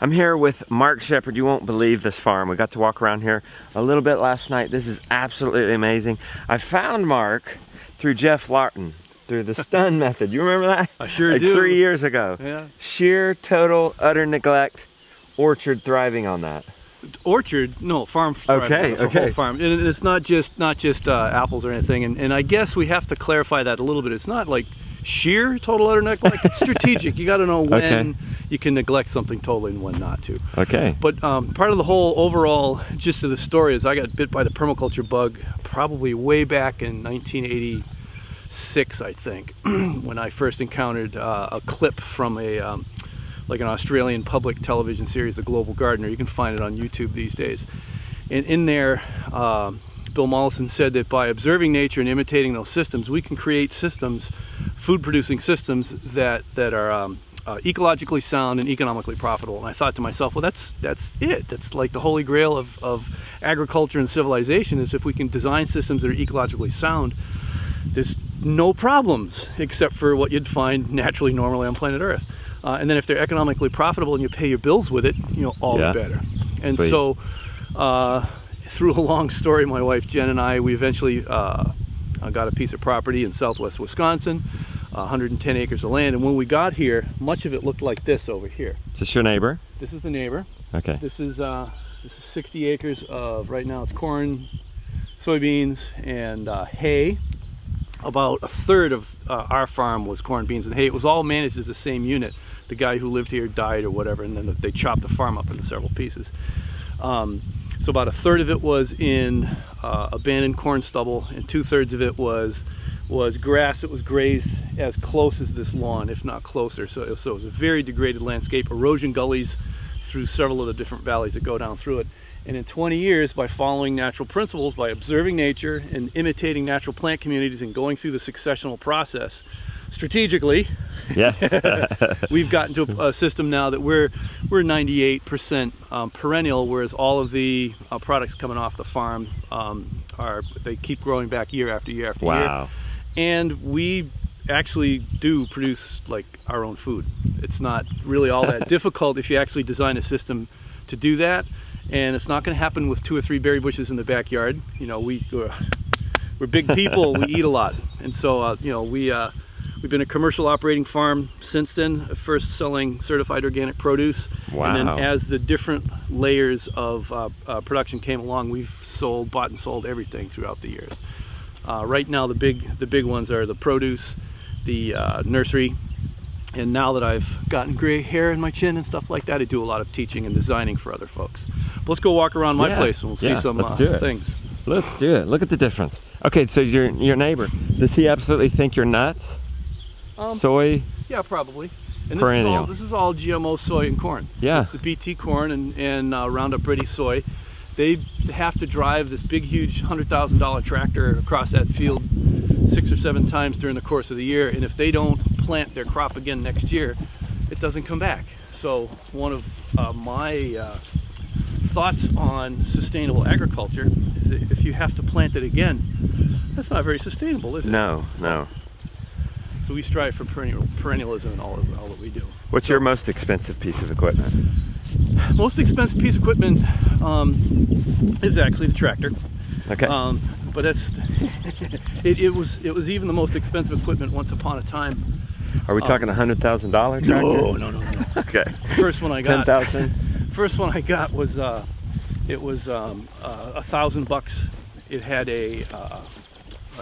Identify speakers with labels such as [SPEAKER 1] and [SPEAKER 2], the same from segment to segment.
[SPEAKER 1] I'm here with Mark Shephard. You won't believe this farm. We got to walk around here a little bit last night. This is absolutely amazing. I found Mark through Jeff Larton, through the stun method. You remember that?
[SPEAKER 2] I sure
[SPEAKER 1] like
[SPEAKER 2] do.
[SPEAKER 1] 3 years ago.
[SPEAKER 2] Yeah.
[SPEAKER 1] Sheer, total, utter neglect. Orchard thriving on that.
[SPEAKER 2] Orchard, no, farm.
[SPEAKER 1] Okay,
[SPEAKER 2] okay. Whole farm, and it's not just apples or anything. And I guess we have to clarify that a little bit. It's not like sheer total utter neglect. It's strategic. You got to know when you can neglect something totally and when not to.
[SPEAKER 1] Okay.
[SPEAKER 2] But part of the whole overall gist of the story is I got bit by the permaculture bug probably way back in 1986, I think, when I first encountered a clip from like an Australian public television series, The Global Gardener. You can find it on YouTube these days. And in there, Bill Mollison said that by observing nature and imitating those systems, we can create systems, food-producing systems that are ecologically sound and economically profitable. And I thought to myself, well, that's it. That's like the holy grail of agriculture and civilization, is if we can design systems that are ecologically sound, there's no problems except for what you'd find naturally, normally on planet Earth. And then if they're economically profitable and you pay your bills with it, you know, all the better. And
[SPEAKER 1] Sweet.
[SPEAKER 2] So through a long story, my wife Jen and I, we eventually got a piece of property in southwest Wisconsin, 110 acres of land. And when we got here, much of it looked like this over here.
[SPEAKER 1] Is this your neighbor?
[SPEAKER 2] This is the neighbor.
[SPEAKER 1] Okay.
[SPEAKER 2] This is 60 acres of, right now it's corn, soybeans, and hay. About a third of our farm was corn, beans, and hay. It was all managed as the same unit. The guy who lived here died or whatever, and then they chopped the farm up into several pieces. So about a third of it was in abandoned corn stubble, and 2/3 of it was grass that was grazed as close as this lawn, if not closer. So it was a very degraded landscape, erosion gullies through several of the different valleys that go down through it. And in 20 years, by following natural principles, by observing nature and imitating natural plant communities and going through the successional process strategically,
[SPEAKER 1] yes.
[SPEAKER 2] we've gotten to a system now that we're 98% perennial, whereas all of the products coming off the farm they keep growing back year after year after year. And we actually do produce like our own food. It's not really all that difficult if you actually design a system to do that. And it's not going to happen with 2 or 3 berry bushes in the backyard. You know, we're big people. We eat a lot, and so you know, we've been a commercial operating farm since then. First selling certified organic produce, and then as the different layers of production came along, we've bought and sold everything throughout the years. Right now, the big ones are the produce, the nursery. And now that I've gotten gray hair in my chin and stuff like that, I do a lot of teaching and designing for other folks. But let's go walk around my place and we'll see some things.
[SPEAKER 1] Let's do it. Look at the difference. Okay, so your neighbor, does he absolutely think you're nuts? Soy?
[SPEAKER 2] Yeah, probably. And
[SPEAKER 1] perennial.
[SPEAKER 2] This is all GMO soy and corn.
[SPEAKER 1] Yeah.
[SPEAKER 2] It's the BT corn and Roundup Ready soy. They have to drive this big, huge $100,000 tractor across that field 6 or 7 times during the course of the year, and if they don't plant their crop again next year, it doesn't come back. So one of my thoughts on sustainable agriculture is that if you have to plant it again, that's not very sustainable, is it?
[SPEAKER 1] No, no.
[SPEAKER 2] So we strive for perennialism in all that we do.
[SPEAKER 1] What's your most expensive piece of equipment?
[SPEAKER 2] Most expensive piece of equipment is actually the tractor.
[SPEAKER 1] Okay.
[SPEAKER 2] But that's it was even the most expensive equipment once upon a time.
[SPEAKER 1] Are we talking $100,000 tractor?
[SPEAKER 2] No.
[SPEAKER 1] Okay.
[SPEAKER 2] First one I got.
[SPEAKER 1] 10,000.
[SPEAKER 2] First one I got was $1,000. It had a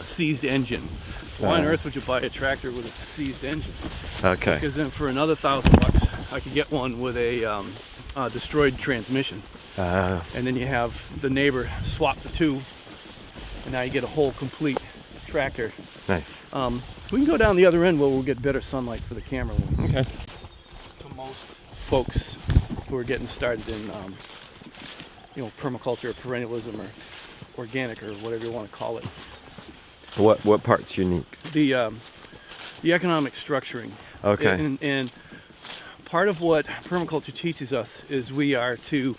[SPEAKER 2] seized engine. Why on earth would you buy a tractor with a seized engine?
[SPEAKER 1] Okay.
[SPEAKER 2] Because then for another $1,000, I could get one with a destroyed transmission. And then you have the neighbor swap the two, and now you get a whole complete tractor.
[SPEAKER 1] Nice.
[SPEAKER 2] We can go down the other end where we'll get better sunlight for the camera.
[SPEAKER 1] Okay.
[SPEAKER 2] So most folks who are getting started in, you know, permaculture or perennialism or organic or whatever you want to call it.
[SPEAKER 1] What part's unique?
[SPEAKER 2] The economic structuring.
[SPEAKER 1] Okay.
[SPEAKER 2] And part of what permaculture teaches us is we are to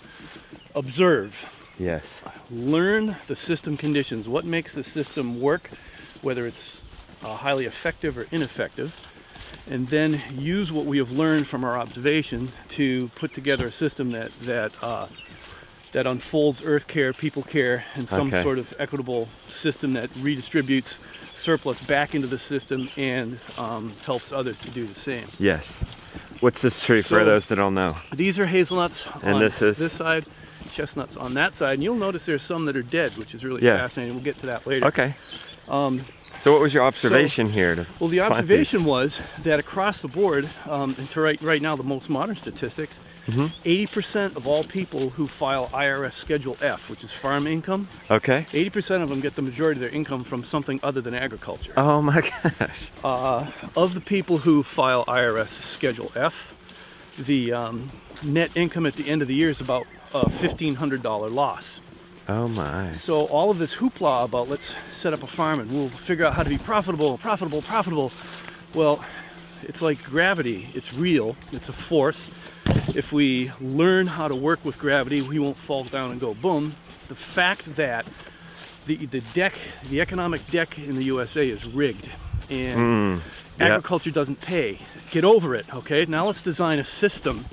[SPEAKER 2] observe.
[SPEAKER 1] Yes.
[SPEAKER 2] Learn the system conditions. What makes the system work, whether it's highly effective or ineffective, and then use what we have learned from our observation to put together a system that unfolds earth care, people care, and some sort of equitable system that redistributes surplus back into the system and helps others to do the same.
[SPEAKER 1] Yes. What's this tree for those that don't know?
[SPEAKER 2] These are hazelnuts
[SPEAKER 1] and
[SPEAKER 2] on
[SPEAKER 1] this
[SPEAKER 2] side, chestnuts on that side, and you'll notice there's some that are dead, which is really fascinating. We'll get to that later.
[SPEAKER 1] Okay. So what was your observation here?
[SPEAKER 2] Well, the observation was that across the board, and to right now the most modern statistics, 80% of all people who file IRS Schedule F, which is farm income, 80% of them get the majority of their income from something other than agriculture.
[SPEAKER 1] Oh my gosh.
[SPEAKER 2] Of the people who file IRS Schedule F, the net income at the end of the year is about a $1,500 loss.
[SPEAKER 1] Oh my.
[SPEAKER 2] So all of this hoopla about let's set up a farm and we'll figure out how to be profitable. Well, it's like gravity. It's real. It's a force. If we learn how to work with gravity, we won't fall down and go boom. The fact that the economic deck in the USA is rigged and agriculture doesn't pay. Get over it, okay? Now let's design a system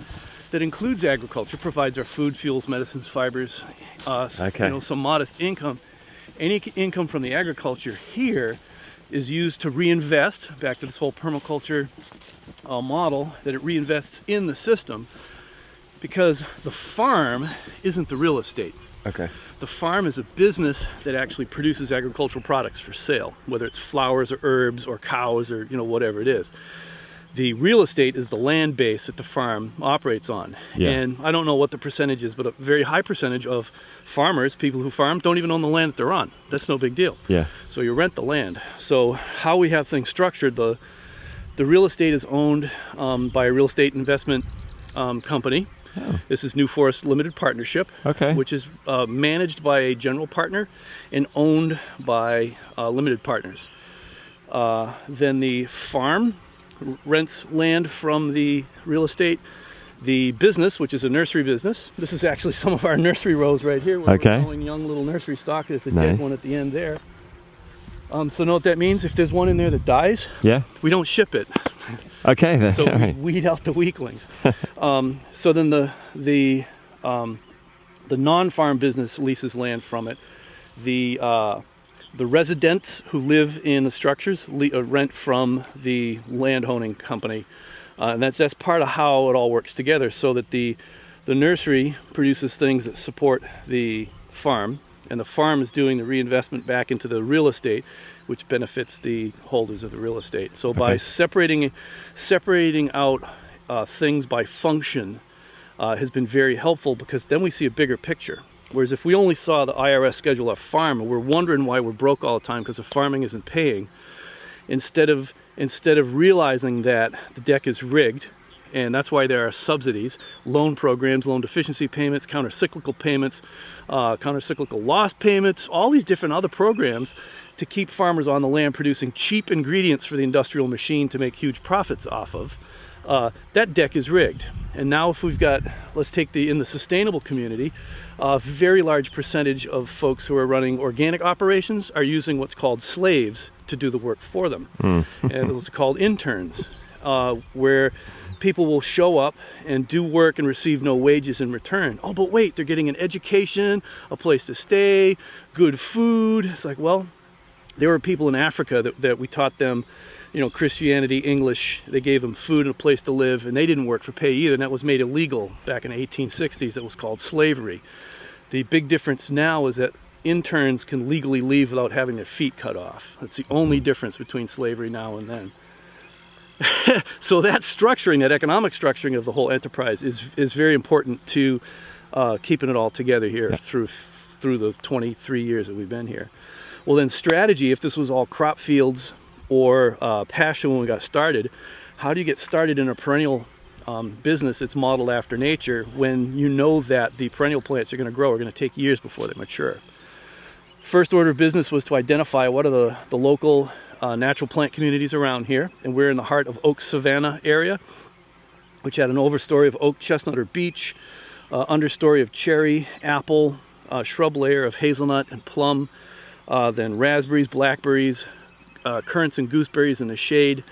[SPEAKER 2] that includes agriculture, provides our food, fuels, medicines, fibers, some modest income. Any income from the agriculture here is used to reinvest, back to this whole permaculture model, that it reinvests in the system, because the farm isn't the real estate.
[SPEAKER 1] Okay.
[SPEAKER 2] The farm is a business that actually produces agricultural products for sale, whether it's flowers or herbs or cows or whatever it is. The real estate is the land base that the farm operates on. Yeah. And I don't know what the percentage is, but a very high percentage of farmers, people who farm, don't even own the land that they're on. That's no big deal. Yeah. So you rent the land. So how we have things structured, the real estate is owned by a real estate investment company. Oh. This is New Forest Limited Partnership, which is managed by a general partner and owned by limited partners. Then the farm rents land from the real estate. The business, which is a nursery business, this is actually some of our nursery rows right here where we're growing young little nursery stock. There's a dead one at the end there. So know what that means? If there's one in there that dies, we don't ship it.
[SPEAKER 1] Okay, that's
[SPEAKER 2] so we weed out the weaklings. So then the non-farm business leases land from it. The residents who live in the structures rent from the landowning company, and that's part of how it all works together. So that the nursery produces things that support the farm, and the farm is doing the reinvestment back into the real estate, which benefits the holders of the real estate. So by separating out things by function has been very helpful, because then we see a bigger picture. Whereas if we only saw the IRS Schedule F farm and we're wondering why we're broke all the time because the farming isn't paying, instead of realizing that the deck is rigged, and that's why there are subsidies, loan programs, loan deficiency payments, counter-cyclical payments, counter-cyclical loss payments, all these different other programs to keep farmers on the land producing cheap ingredients for the industrial machine to make huge profits off of. That deck is rigged. And now if we've got, let's take in the sustainable community, a very large percentage of folks who are running organic operations are using what's called slaves to do the work for them. And those are called interns, where people will show up and do work and receive no wages in return. Oh, but wait, they're getting an education, a place to stay, good food. It's like, well, there were people in Africa that we taught them, Christianity, English. They gave them food and a place to live, and they didn't work for pay either, and that was made illegal back in the 1860s. It was called slavery. The big difference now is that interns can legally leave without having their feet cut off. That's the only difference between slavery now and then. So that structuring, that economic structuring of the whole enterprise is very important to keeping it all together here through the 23 years that we've been here. Well, then strategy, if this was all crop fields or pasture when we got started, how do you get started in a perennial business that's modeled after nature when you know that the perennial plants are going to grow are going to take years before they mature? First order of business was to identify what are the local natural plant communities around here, and we're in the heart of oak savanna area, which had an overstory of oak, chestnut, or beech, understory of cherry, apple, shrub layer of hazelnut and plum, then raspberries, blackberries, currants and gooseberries in the shade,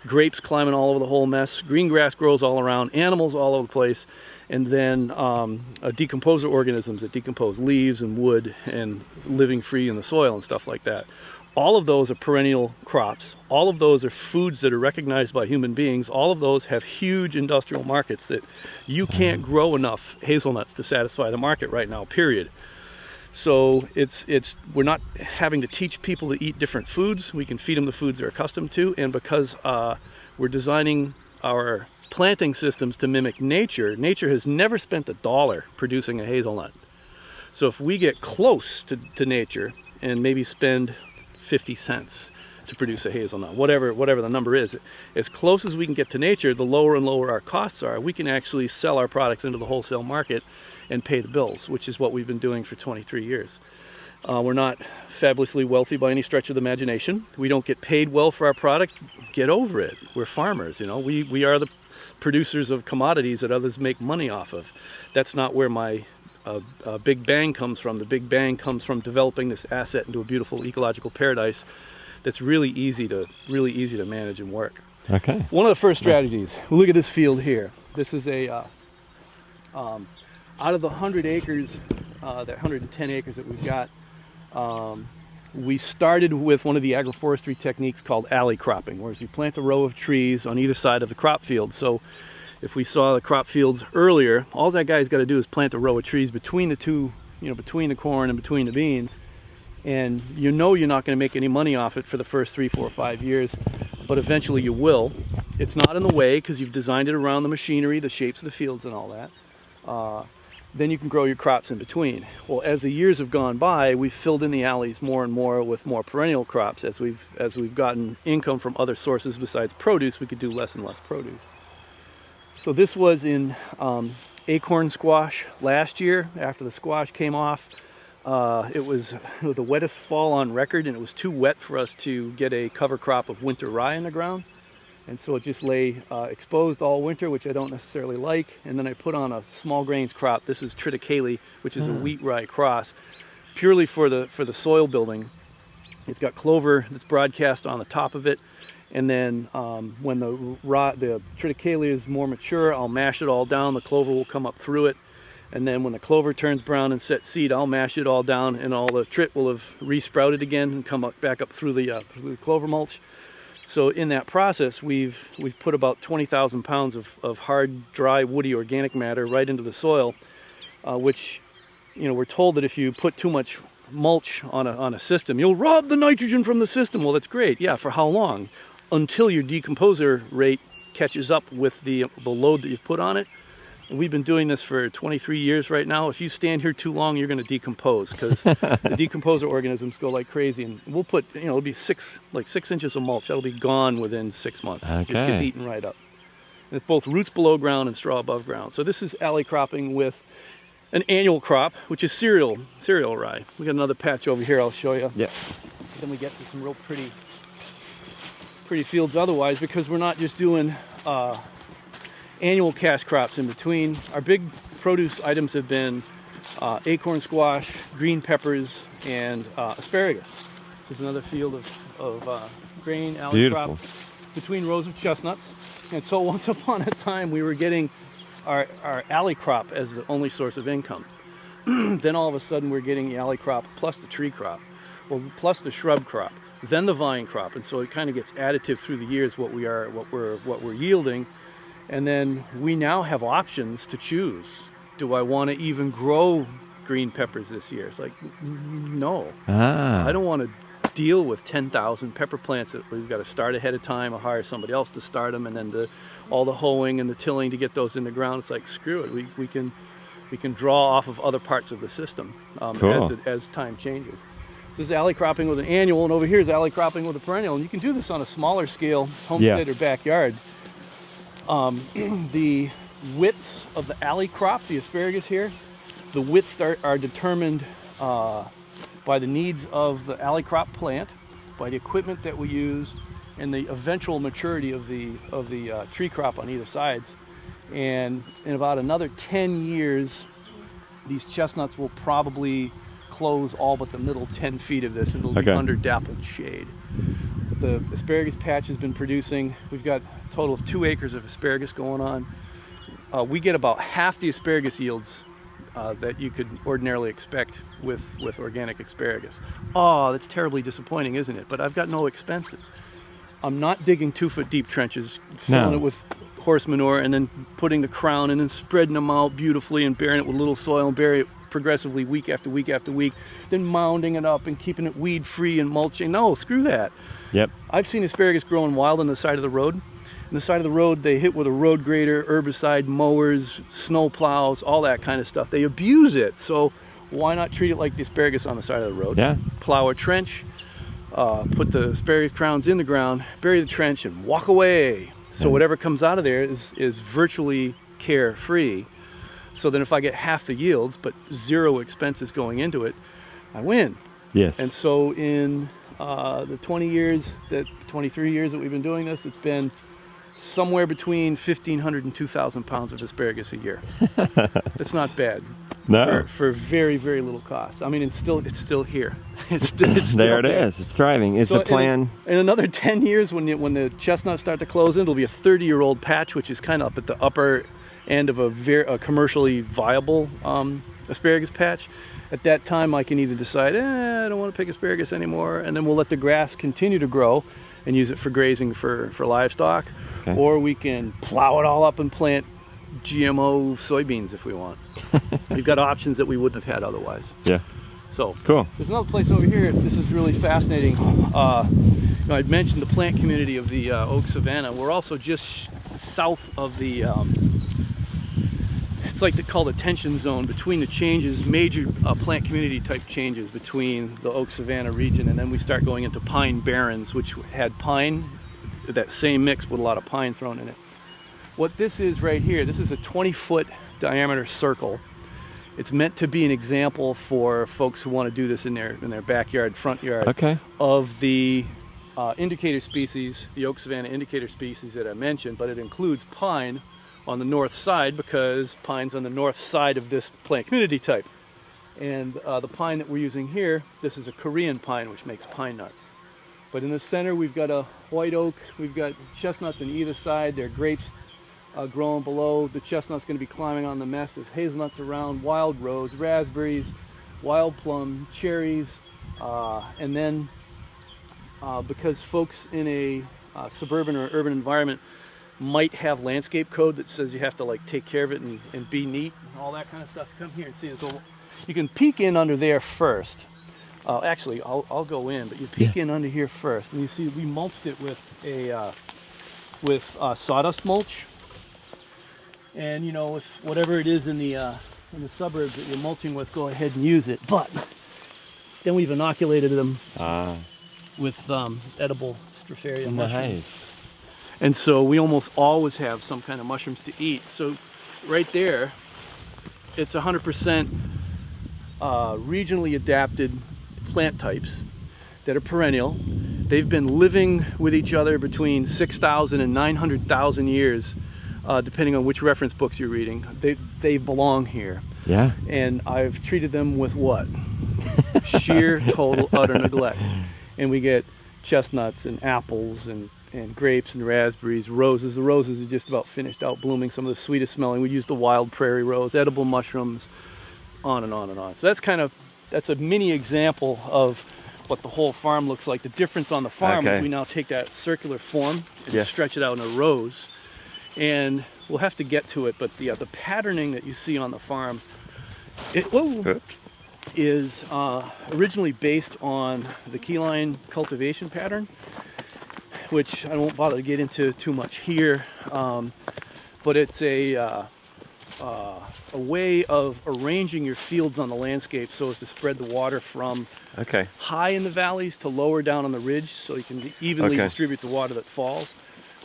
[SPEAKER 2] grapes climbing all over the whole mess, green grass grows all around, animals all over the place, and then decomposer organisms that decompose leaves and wood and living free in the soil and stuff like that. All of those are perennial crops. All of those are foods that are recognized by human beings. All of those have huge industrial markets that you can't grow enough hazelnuts to satisfy the market right now, period. So we're not having to teach people to eat different foods. We can feed them the foods they're accustomed to, and because we're designing our planting systems to mimic nature, nature has never spent $1 producing a hazelnut. So if we get close to nature and maybe spend 50 cents to produce a hazelnut, whatever the number is, as close as we can get to nature, the lower and lower our costs are. We can actually sell our products into the wholesale market and pay the bills, which is what we've been doing for 23 years. We're not fabulously wealthy by any stretch of the imagination. We don't get paid well for our product. Get over it. We're farmers, you know. We are the producers of commodities that others make money off of. That's not where my big bang comes from. The big bang comes from developing this asset into a beautiful ecological paradise that's really easy to manage and work.
[SPEAKER 1] Okay.
[SPEAKER 2] One of the first strategies. Look at this field here. This is a out of the 100 acres, that 110 acres that we've got. We started with one of the agroforestry techniques called alley cropping, whereas you plant a row of trees on either side of the crop field. So if we saw the crop fields earlier, all that guy's got to do is plant a row of trees between the two, between the corn and between the beans, and you're not going to make any money off it for the first 3, 4, 5 years, but eventually you will. It's not in the way because you've designed it around the machinery, the shapes of the fields and all that. Then you can grow your crops in between. Well, as the years have gone by, we've filled in the alleys more and more with more perennial crops. As we've gotten income from other sources besides produce, we could do less and less produce. So this was in acorn squash last year. After the squash came off, it was the wettest fall on record, and it was too wet for us to get a cover crop of winter rye in the ground. And so it just lay exposed all winter, which I don't necessarily like. And then I put on a small grains crop. This is Triticale, which is a wheat rye cross, purely for the soil building. It's got clover that's broadcast on the top of it. And then when the Triticale is more mature, I'll mash it all down. The clover will come up through it. And then when the clover turns brown and sets seed, I'll mash it all down, and all the trit will have resprouted again and come back up through the clover mulch. So in that process, we've put about 20,000 pounds of hard, dry, woody organic matter right into the soil, which, we're told that if you put too much mulch on a system, you'll rob the nitrogen from the system. Well, that's great. Yeah, for how long? Until your decomposer rate catches up with the load that you've put on it. And we've been doing this for 23 years right now. If you stand here too long, you're going to decompose, because the decomposer organisms go like crazy. And we'll put, it'll be 6 inches of mulch. That'll be gone within 6 months.
[SPEAKER 1] Okay.
[SPEAKER 2] It just gets eaten right up. And it's both roots below ground and straw above ground. So this is alley cropping with an annual crop, which is cereal rye. We got another patch over here I'll show you.
[SPEAKER 1] Yeah.
[SPEAKER 2] Then we get to some real pretty fields otherwise, because we're not just doing annual cash crops in between. Our big produce items have been acorn squash, green peppers, and asparagus. This is another field of grain alley crop between rows of chestnuts. And so once upon a time, we were getting our alley crop as the only source of income. Then all of a sudden, we're getting the alley crop plus the tree crop, well, plus the shrub crop, then the vine crop, and so it kind of gets additive through the years what we're yielding. And then we now have options to choose. Do I want to even grow green peppers this year? It's like, no. I don't want to deal with 10,000 pepper plants that we've got to start ahead of time or hire somebody else to start them, and then all the hoeing and the tilling to get those in the ground. It's like, screw it. We can draw off of other parts of the system as time changes. This is alley cropping with an annual, and over here is alley cropping with a perennial. And you can do this on a smaller scale, homestead or backyard. The widths of the alley crop, the asparagus here, the widths are determined by the needs of the alley crop plant, by the equipment that we use, and the eventual maturity of the tree crop on either sides. And in about another 10 years, these chestnuts will probably close all but the middle 10 feet of this, and it'll be under dappled shade. the asparagus patch has been producing. We've got a total of 2 acres of asparagus going on. We get about half the asparagus yields that you could ordinarily expect with organic asparagus. Oh, that's terribly disappointing, isn't it? But I've got no expenses. I'm not digging 2-foot deep trenches, filling it with horse manure, and then putting the crown and then spreading them out beautifully and burying it with a little soil and bury it progressively week after week after week, then mounding it up and keeping it weed free and mulching. No, screw that.
[SPEAKER 1] Yep.
[SPEAKER 2] I've seen asparagus growing wild on the side of the road. On the side of the road, they hit with a road grader, herbicide, mowers, snow plows, all that kind of stuff. They abuse it, so why not treat it like the asparagus on the side of the road?
[SPEAKER 1] Yeah.
[SPEAKER 2] Plow a trench, put the asparagus crowns in the ground, bury the trench, and walk away. So whatever comes out of there is virtually carefree. So then if I get half the yields, but 0 expenses going into it, I win.
[SPEAKER 1] Yes.
[SPEAKER 2] And so in the 23 years that we've been doing this, it's been somewhere between 1,500 and 2,000 pounds of asparagus a year. It's not bad.
[SPEAKER 1] No.
[SPEAKER 2] For very, very little cost. I mean, it's still here. It's still
[SPEAKER 1] there it
[SPEAKER 2] there.
[SPEAKER 1] is. It's thriving. Is the plan?
[SPEAKER 2] In another 10 years, when the chestnuts start to close in, it'll be a 30-year-old patch, which is kind of up at the upper end of a commercially viable asparagus patch. At that time, I can either decide, I don't want to pick asparagus anymore, and then we'll let the grass continue to grow and use it for grazing for livestock, or we can plow it all up and plant GMO soybeans if we want. We've got options that we wouldn't have had otherwise.
[SPEAKER 1] Yeah.
[SPEAKER 2] So
[SPEAKER 1] cool.
[SPEAKER 2] There's another place over here. This is really fascinating. I'd mentioned the plant community of the oak savanna. We're also just south of the it's like called the tension zone between the changes, major plant community type changes between the oak savanna region, and then we start going into pine barrens, which had pine, that same mix with a lot of pine thrown in it. What this is right here, this is a 20-foot diameter circle. It's meant to be an example for folks who want to do this in their backyard, front yard, of the indicator species, the oak savanna indicator species that I mentioned, but it includes pine on the north side because pine's on the north side of this plant community type. And the pine that we're using here, this is a Korean pine, which makes pine nuts. But in the center, we've got a white oak, we've got chestnuts on either side, there are grapes growing below. The chestnut's going to be climbing on the mess. There's hazelnuts around, wild rose, raspberries, wild plum, cherries, and then because folks in a suburban or urban environment might have landscape code that says you have to like take care of it and be neat and all that kind of stuff. Come here and see this. You can peek in under there first. Actually, I'll go in, but you peek in under here first, and you see we mulched it with a sawdust mulch. And you know, with whatever it is in the suburbs that you're mulching with, go ahead and use it. But then we've inoculated them with edible Stropharia mushrooms. And so we almost always have some kind of mushrooms to eat. So right there, it's 100% regionally adapted plant types that are perennial. They've been living with each other between 6,000 and 900,000 years, depending on which reference books you're reading. They belong here.
[SPEAKER 1] Yeah.
[SPEAKER 2] And I've treated them with what? Sheer, total, utter neglect. And we get chestnuts and apples and grapes and raspberries, roses. The roses are just about finished out blooming, some of the sweetest smelling. We use the wild prairie rose, edible mushrooms, on and on and on. So that's a mini example of what the whole farm looks like. The difference on the farm is we now take that circular form and stretch it out in a rose. And we'll have to get to it, but the patterning that you see on the farm is originally based on the keyline cultivation pattern, which I won't bother to get into too much here, but it's a way of arranging your fields on the landscape so as to spread the water from high in the valleys to lower down on the ridge, so you can evenly distribute the water that falls.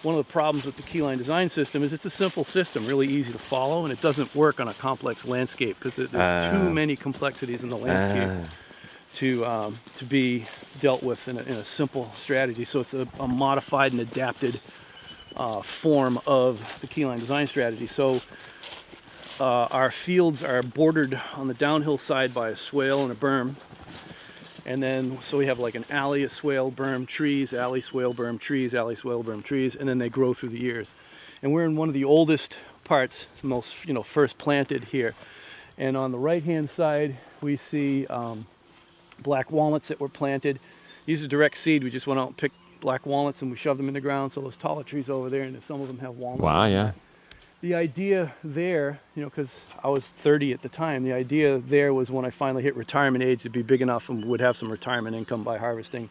[SPEAKER 2] One of the problems with the Keyline Design system is it's a simple system, really easy to follow, and it doesn't work on a complex landscape because there's too many complexities in the landscape to be dealt with in a simple strategy. So it's a modified and adapted form of the Keyline Design strategy. So our fields are bordered on the downhill side by a swale and a berm, And then, so we have like an alley of swale berm trees, alley swale berm trees, alley swale berm trees, and then they grow through the years. And we're in one of the oldest parts, most, first planted here. And on the right-hand side, we see black walnuts that were planted. These are direct seed. We just went out and picked black walnuts and we shoved them in the ground. So those taller trees over there, and some of them have walnuts.
[SPEAKER 1] Wow, yeah.
[SPEAKER 2] The idea there, because I was 30 at the time, the idea there was when I finally hit retirement age to be big enough and would have some retirement income by harvesting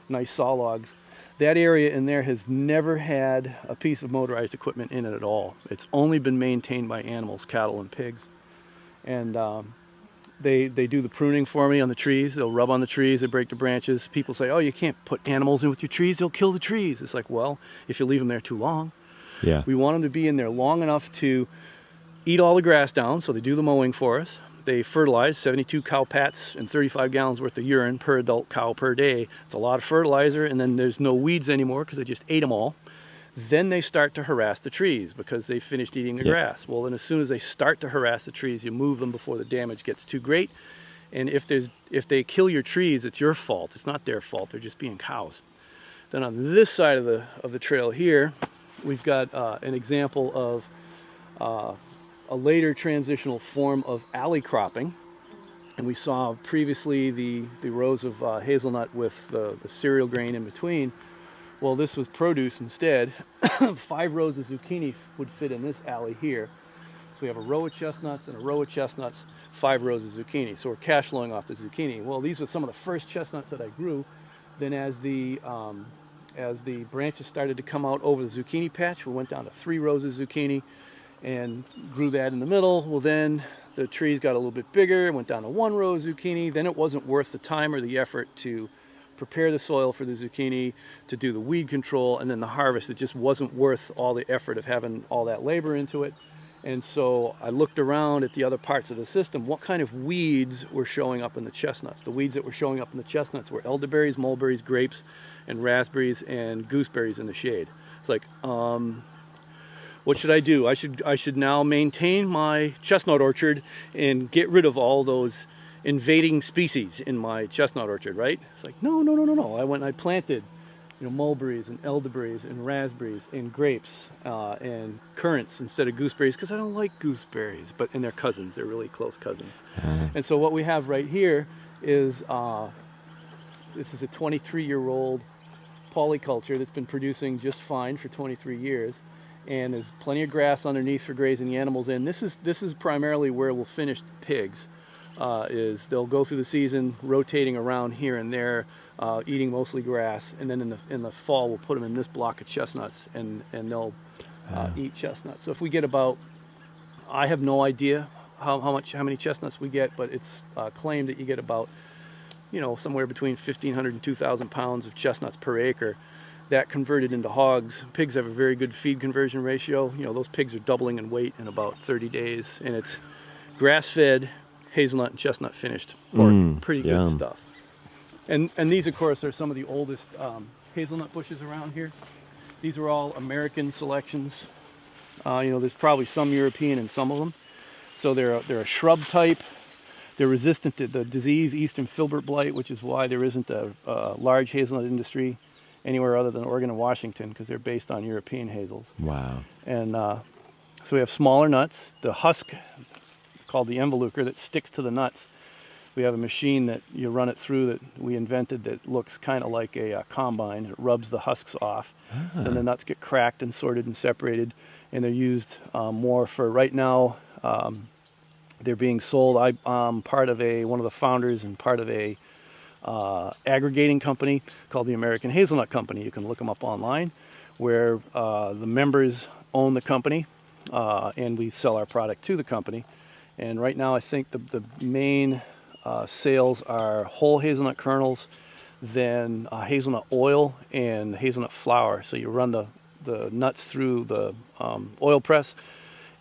[SPEAKER 2] nice saw logs. That area in there has never had a piece of motorized equipment in it at all. It's only been maintained by animals, cattle and pigs. And they do the pruning for me on the trees. They'll rub on the trees, they break the branches. People say, oh, you can't put animals in with your trees, they'll kill the trees. It's like, well, if you leave them there too long.
[SPEAKER 1] Yeah.
[SPEAKER 2] We want them to be in there long enough to eat all the grass down, so they do the mowing for us. They fertilize 72 cow pats and 35 gallons worth of urine per adult cow per day. It's a lot of fertilizer, and then there's no weeds anymore because they just ate them all. Then they start to harass the trees because they finished eating the grass. Well, then as soon as they start to harass the trees, you move them before the damage gets too great. And if they kill your trees, it's your fault. It's not their fault. They're just being cows. Then on this side of the trail here, we've got an example of a later transitional form of alley cropping. And we saw previously the rows of hazelnut with the cereal grain in between. Well, this was produce instead. 5 rows of zucchini would fit in this alley here. So we have a row of chestnuts and a row of chestnuts, 5 rows of zucchini. So we're cash flowing off the zucchini. Well, these were some of the first chestnuts that I grew. Then as the branches started to come out over the zucchini patch, we went down to 3 rows of zucchini and grew that in the middle. Well, then the trees got a little bit bigger, went down to 1 row of zucchini. Then it wasn't worth the time or the effort to prepare the soil for the zucchini, to do the weed control, and then the harvest. It just wasn't worth all the effort of having all that labor into it. And so I looked around at the other parts of the system. What kind of weeds were showing up in the chestnuts? The weeds that were showing up in the chestnuts were elderberries, mulberries, grapes, and raspberries, and gooseberries in the shade. It's like, what should I do? I should now maintain my chestnut orchard and get rid of all those invading species in my chestnut orchard, right? It's like, no. I went and I planted, mulberries and elderberries and raspberries and grapes and currants instead of gooseberries, because I don't like gooseberries, and they're cousins. They're really close cousins. And so what we have right here is this is a 23-year-old polyculture that's been producing just fine for 23 years, and there's plenty of grass underneath for grazing the animals in. This is primarily where we'll finish the pigs. Is they'll go through the season rotating around here and there, eating mostly grass, and then in the fall we'll put them in this block of chestnuts, and they'll eat chestnuts. So if we get about, I have no idea how many chestnuts we get, but it's claimed that you get about somewhere between 1,500 and 2,000 pounds of chestnuts per acre. That converted into hogs. Pigs have a very good feed conversion ratio. Those pigs are doubling in weight in about 30 days, and it's grass-fed, hazelnut and chestnut finished pork. Pretty good stuff. And these, of course, are some of the oldest hazelnut bushes around here. These are all American selections. There's probably some European in some of them. So they're a shrub type. They're resistant to the disease Eastern filbert blight, which is why there isn't a large hazelnut industry anywhere other than Oregon and Washington, because they're based on European hazels.
[SPEAKER 1] Wow.
[SPEAKER 2] And so we have smaller nuts. The husk, called the enveloper, that sticks to the nuts. We have a machine that you run it through that we invented that looks kind of like a combine. It rubs the husks off. Then the nuts get cracked and sorted and separated, and they're used more for, right now, they're being sold. I'm part of one of the founders and part of a aggregating company called the American Hazelnut Company. You can look them up online, where the members own the company, and we sell our product to the company. And right now I think the main sales are whole hazelnut kernels, then hazelnut oil and hazelnut flour. So you run the nuts through the oil press,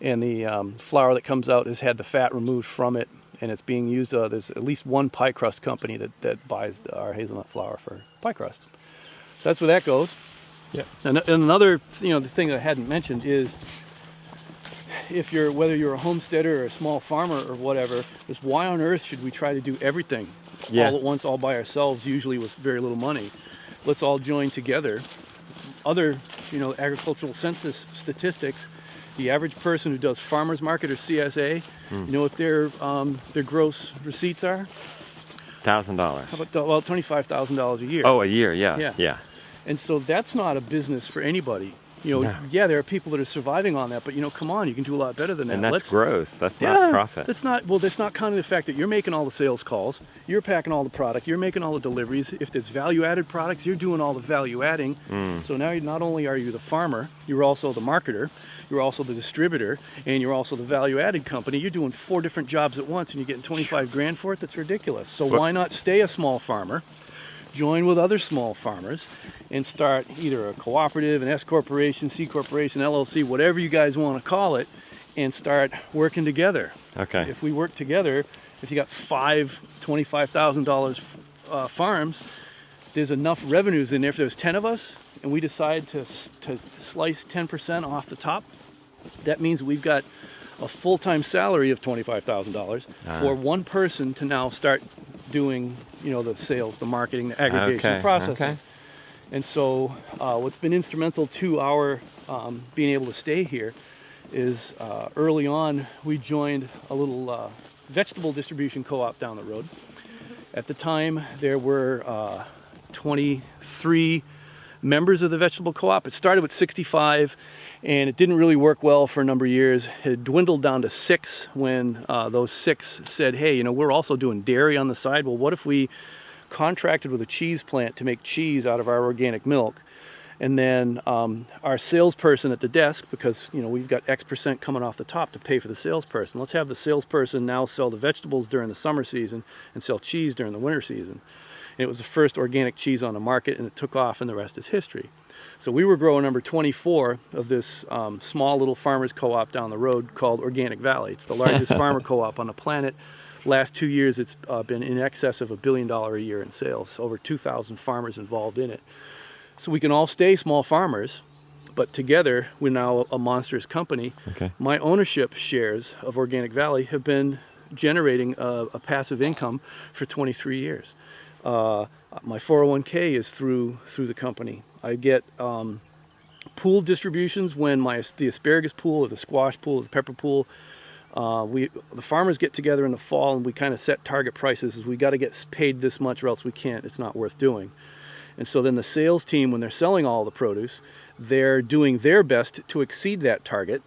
[SPEAKER 2] and the flour that comes out has had the fat removed from it, and it's being used. There's at least one pie crust company that buys our hazelnut flour for pie crust. So that's where that goes. Yeah. And another the thing that I hadn't mentioned is, if you're, whether you're a homesteader or a small farmer or whatever, is why on earth should we try to do everything all at once, all by ourselves, usually with very little money? Let's all join together. Other, agricultural census statistics, the average person who does farmers market or CSA, you know what their gross receipts are?
[SPEAKER 1] $1,000.
[SPEAKER 2] How about, well, $25,000 a year.
[SPEAKER 1] Oh, a year, yeah.
[SPEAKER 2] And so that's not a business for anybody.
[SPEAKER 1] No.
[SPEAKER 2] Yeah, there are people that are surviving on that, but come on, you can do a lot better than that.
[SPEAKER 1] And that's gross. That's not profit.
[SPEAKER 2] That's not counting the fact that you're making all the sales calls, you're packing all the product, you're making all the deliveries. If there's value-added products, you're doing all the value adding. So now not only are you the farmer, you're also the marketer, you're also the distributor, and you're also the value-added company. You're doing 4 different jobs at once, and you're getting 25 grand for it. That's ridiculous. So why not stay a small farmer, join with other small farmers, and start either a cooperative, an S corporation, C corporation, LLC, whatever you guys want to call it, and start working together.
[SPEAKER 1] Okay.
[SPEAKER 2] If we work together, if you got 5 $25,000 farms, there's enough revenues in there. If there's 10 of us and we decide to slice 10% off the top, that means we've got a full-time salary of $25,000 for one person to now start doing, the sales, the marketing, the aggregation, the processing.
[SPEAKER 1] Okay.
[SPEAKER 2] And so what's been instrumental to our being able to stay here is early on we joined a little vegetable distribution co-op down the road. At the time there were 23 members of the vegetable co-op. It started with 65 and it didn't really work well for a number of years. It had dwindled down to 6 when those 6 said, hey, we're also doing dairy on the side. Well, what if we contracted with a cheese plant to make cheese out of our organic milk? And then our salesperson at the desk, because we've got X% coming off the top to pay for the salesperson, let's have the salesperson now sell the vegetables during the summer season and sell cheese during the winter season. And it was the first organic cheese on the market, and it took off, and the rest is history. So we were grower number 24 of this small little farmers co-op down the road called Organic Valley. It's the largest farmer co-op on the planet. Last 2 years, it's been in excess of $1 billion a year in sales. Over 2,000 farmers involved in it. So we can all stay small farmers, but together we're now a monstrous company.
[SPEAKER 1] Okay.
[SPEAKER 2] My ownership shares of Organic Valley have been generating a passive income for 23 years. My 401k is through the company. I get pool distributions when the asparagus pool or the squash pool or the pepper pool. The farmers get together in the fall and we kind of set target prices. As we got to get paid this much or else we can't. It's not worth doing. And so then the sales team, when they're selling all the produce, they're doing their best to exceed that target,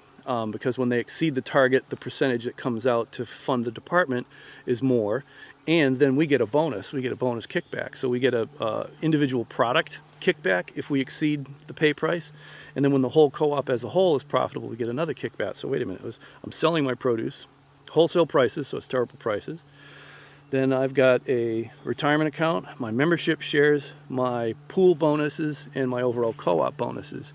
[SPEAKER 2] because when they exceed the target, the percentage that comes out to fund the department is more. And then we get a bonus. We get a bonus kickback. So we get a individual product kickback if we exceed the pay price. And then when the whole co-op as a whole is profitable, we get another kickback. So wait a minute, I'm selling my produce, wholesale prices, so it's terrible prices. Then I've got a retirement account, my membership shares, my pool bonuses, and my overall co-op bonuses.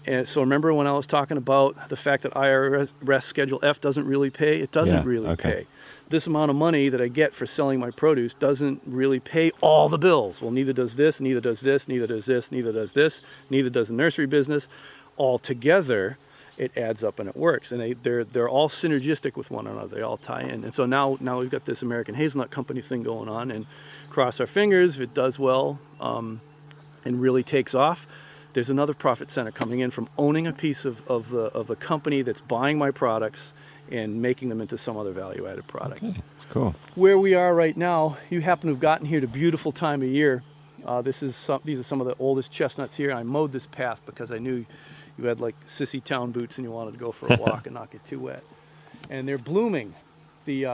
[SPEAKER 2] And so remember when I was talking about the fact that IRS Schedule F doesn't really pay? It doesn't really pay. This amount of money that I get for selling my produce doesn't really pay all the bills. Well, neither does this, neither does this, neither does this, neither does this, neither does the nursery business. All together, it adds up and it works. And they're all synergistic with one another. They all tie in. And so now we've got this American Hazelnut Company thing going on, and cross our fingers, if it does well and really takes off, there's another profit center coming in from owning a piece of a company that's buying my products and making them into some other value-added product.
[SPEAKER 1] Okay. Cool.
[SPEAKER 2] Where we are right now, you happen to have gotten here at a beautiful time of year. These are some of the oldest chestnuts here. I mowed this path because I knew you had like sissy town boots and you wanted to go for a walk and not get too wet. And they're blooming. The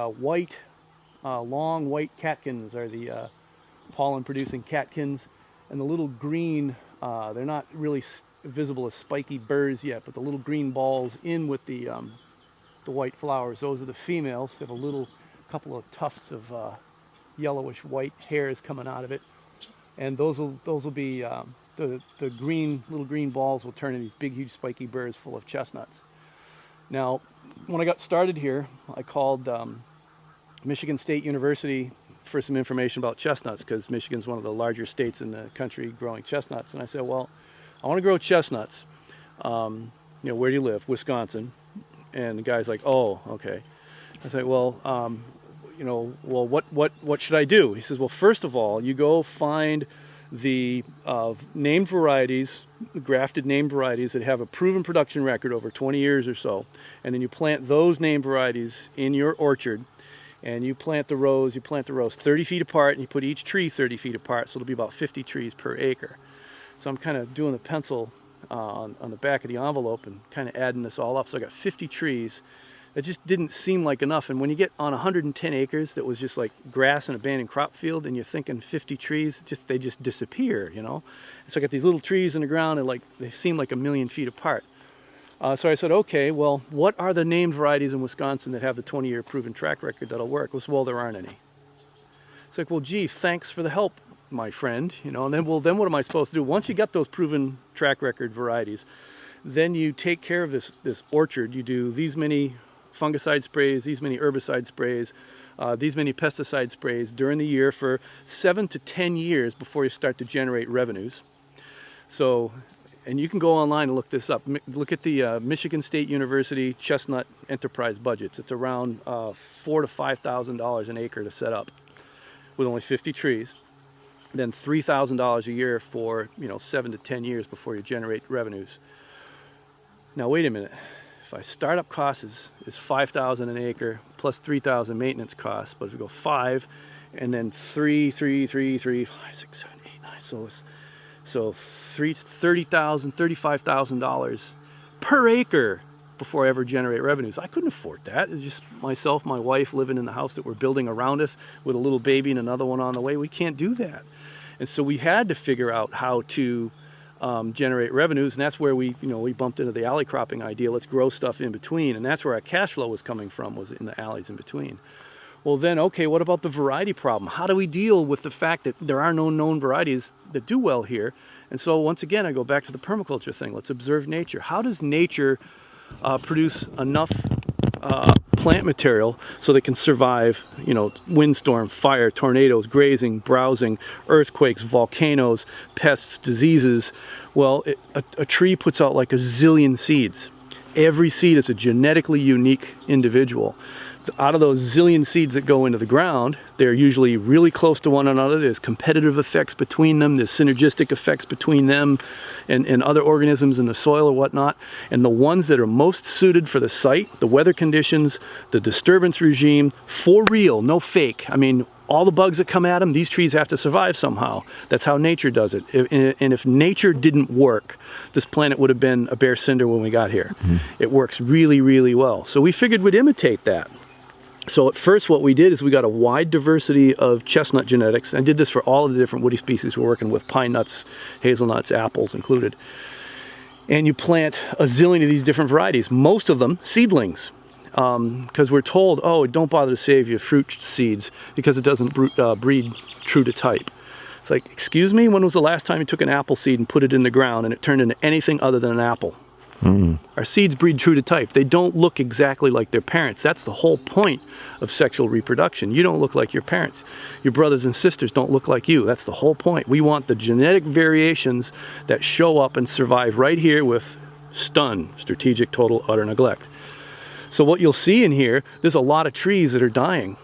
[SPEAKER 2] long white catkins are the pollen-producing catkins, and the little green, they're not really visible as spiky burrs yet, but the little green balls in with the white flowers, those are the females. They have a couple of tufts of yellowish white hairs coming out of it, and those will be the little green balls will turn into these big, huge, spiky burrs full of chestnuts. Now, when I got started here, I called Michigan State University for some information about chestnuts, because Michigan's one of the larger states in the country growing chestnuts. And I said, well, I want to grow chestnuts. Where do you live? Wisconsin. And the guy's like, oh, okay. I say, well, what should I do? He says, well, first of all, you go find the named varieties, grafted named varieties that have a proven production record over 20 years or so, and then you plant those named varieties in your orchard, and you plant the rows 30 feet apart, and you put each tree 30 feet apart, so it'll be about 50 trees per acre. So I'm kind of doing the pencil on the back of the envelope and kind of adding this all up. So I got 50 trees. It just didn't seem like enough. And when you get on 110 acres that was just like grass and abandoned crop field, and you're thinking 50 trees, they just disappear, you know? So I got these little trees in the ground, and they seem like a million feet apart. So I said, okay, well, what are the named varieties in Wisconsin that have the 20-year proven track record that'll work? Well, there aren't any. It's like, well, gee, thanks for the help, my friend. You know, and then what am I supposed to do? Once you got those proven track record varieties, then you take care of this orchard. You do these many fungicide sprays, these many herbicide sprays, these many pesticide sprays during the year for 7 to 10 years before you start to generate revenues. So, and you can go online and look this up. Look at the Michigan State University chestnut enterprise budgets. It's around $4,000 to $5,000 an acre to set up with only 50 trees. Then $3,000 a year for 7 to 10 years before you generate revenues. Now wait a minute. If my startup cost is $5,000 an acre plus $3,000 maintenance costs, but if we go 5 and then 3, 5, 6, 7, 8, 9, so $30,000, $35,000 per acre before I ever generate revenues. I couldn't afford that. It's just myself, my wife living in the house that we're building around us with a little baby and another one on the way. We can't do that. And so we had to figure out how to generate revenues, and that's where we bumped into the alley cropping idea. Let's grow stuff in between, and that's where our cash flow was coming from, was in the alleys in between. Well then, okay, what about the variety problem? How do we deal with the fact that there are no known varieties that do well here? And so once again, I go back to the permaculture thing. Let's observe nature. How does nature produce enough plant material so they can survive, windstorm, fire, tornadoes, grazing, browsing, earthquakes, volcanoes, pests, diseases? Well, a tree puts out like a zillion seeds. Every seed is a genetically unique individual. Out of those zillion seeds that go into the ground, they're usually really close to one another. There's competitive effects between them. There's synergistic effects between them and other organisms in the soil or whatnot. And the ones that are most suited for the site, the weather conditions, the disturbance regime, for real, no fake. I mean, all the bugs that come at them, these trees have to survive somehow. That's how nature does it. And if nature didn't work, this planet would have been a bare cinder when we got here. Mm-hmm. It works really, really well. So we figured we'd imitate that. So at first what we did is we got a wide diversity of chestnut genetics. I did this for all of the different woody species we're working with, pine nuts, hazelnuts, apples included. And you plant a zillion of these different varieties, most of them seedlings. Because we're told, oh, don't bother to save your fruit seeds because it doesn't breed true to type. It's like, excuse me, when was the last time you took an apple seed and put it in the ground and it turned into anything other than an apple? Mm. Our seeds breed true to type. They don't look exactly like their parents. That's the whole point of sexual reproduction. You don't look like your parents. Your brothers and sisters don't look like you. That's the whole point. We want the genetic variations that show up and survive right here with STUN, strategic total utter neglect. So what you'll see in here, there's a lot of trees that are dying.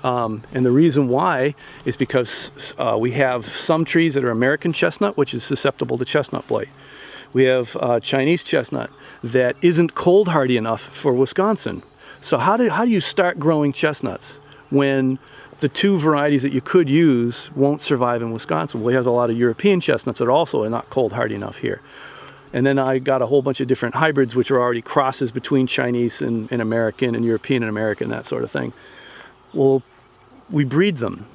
[SPEAKER 2] And the reason why is because we have some trees that are American chestnut, which is susceptible to chestnut blight. We have Chinese chestnut that isn't cold hardy enough for Wisconsin. So how do you start growing chestnuts when the two varieties that you could use won't survive in Wisconsin? Well, we have a lot of European chestnuts that also are not cold hardy enough here. And then I got a whole bunch of different hybrids which are already crosses between Chinese and American and European and American, that sort of thing. Well, we breed them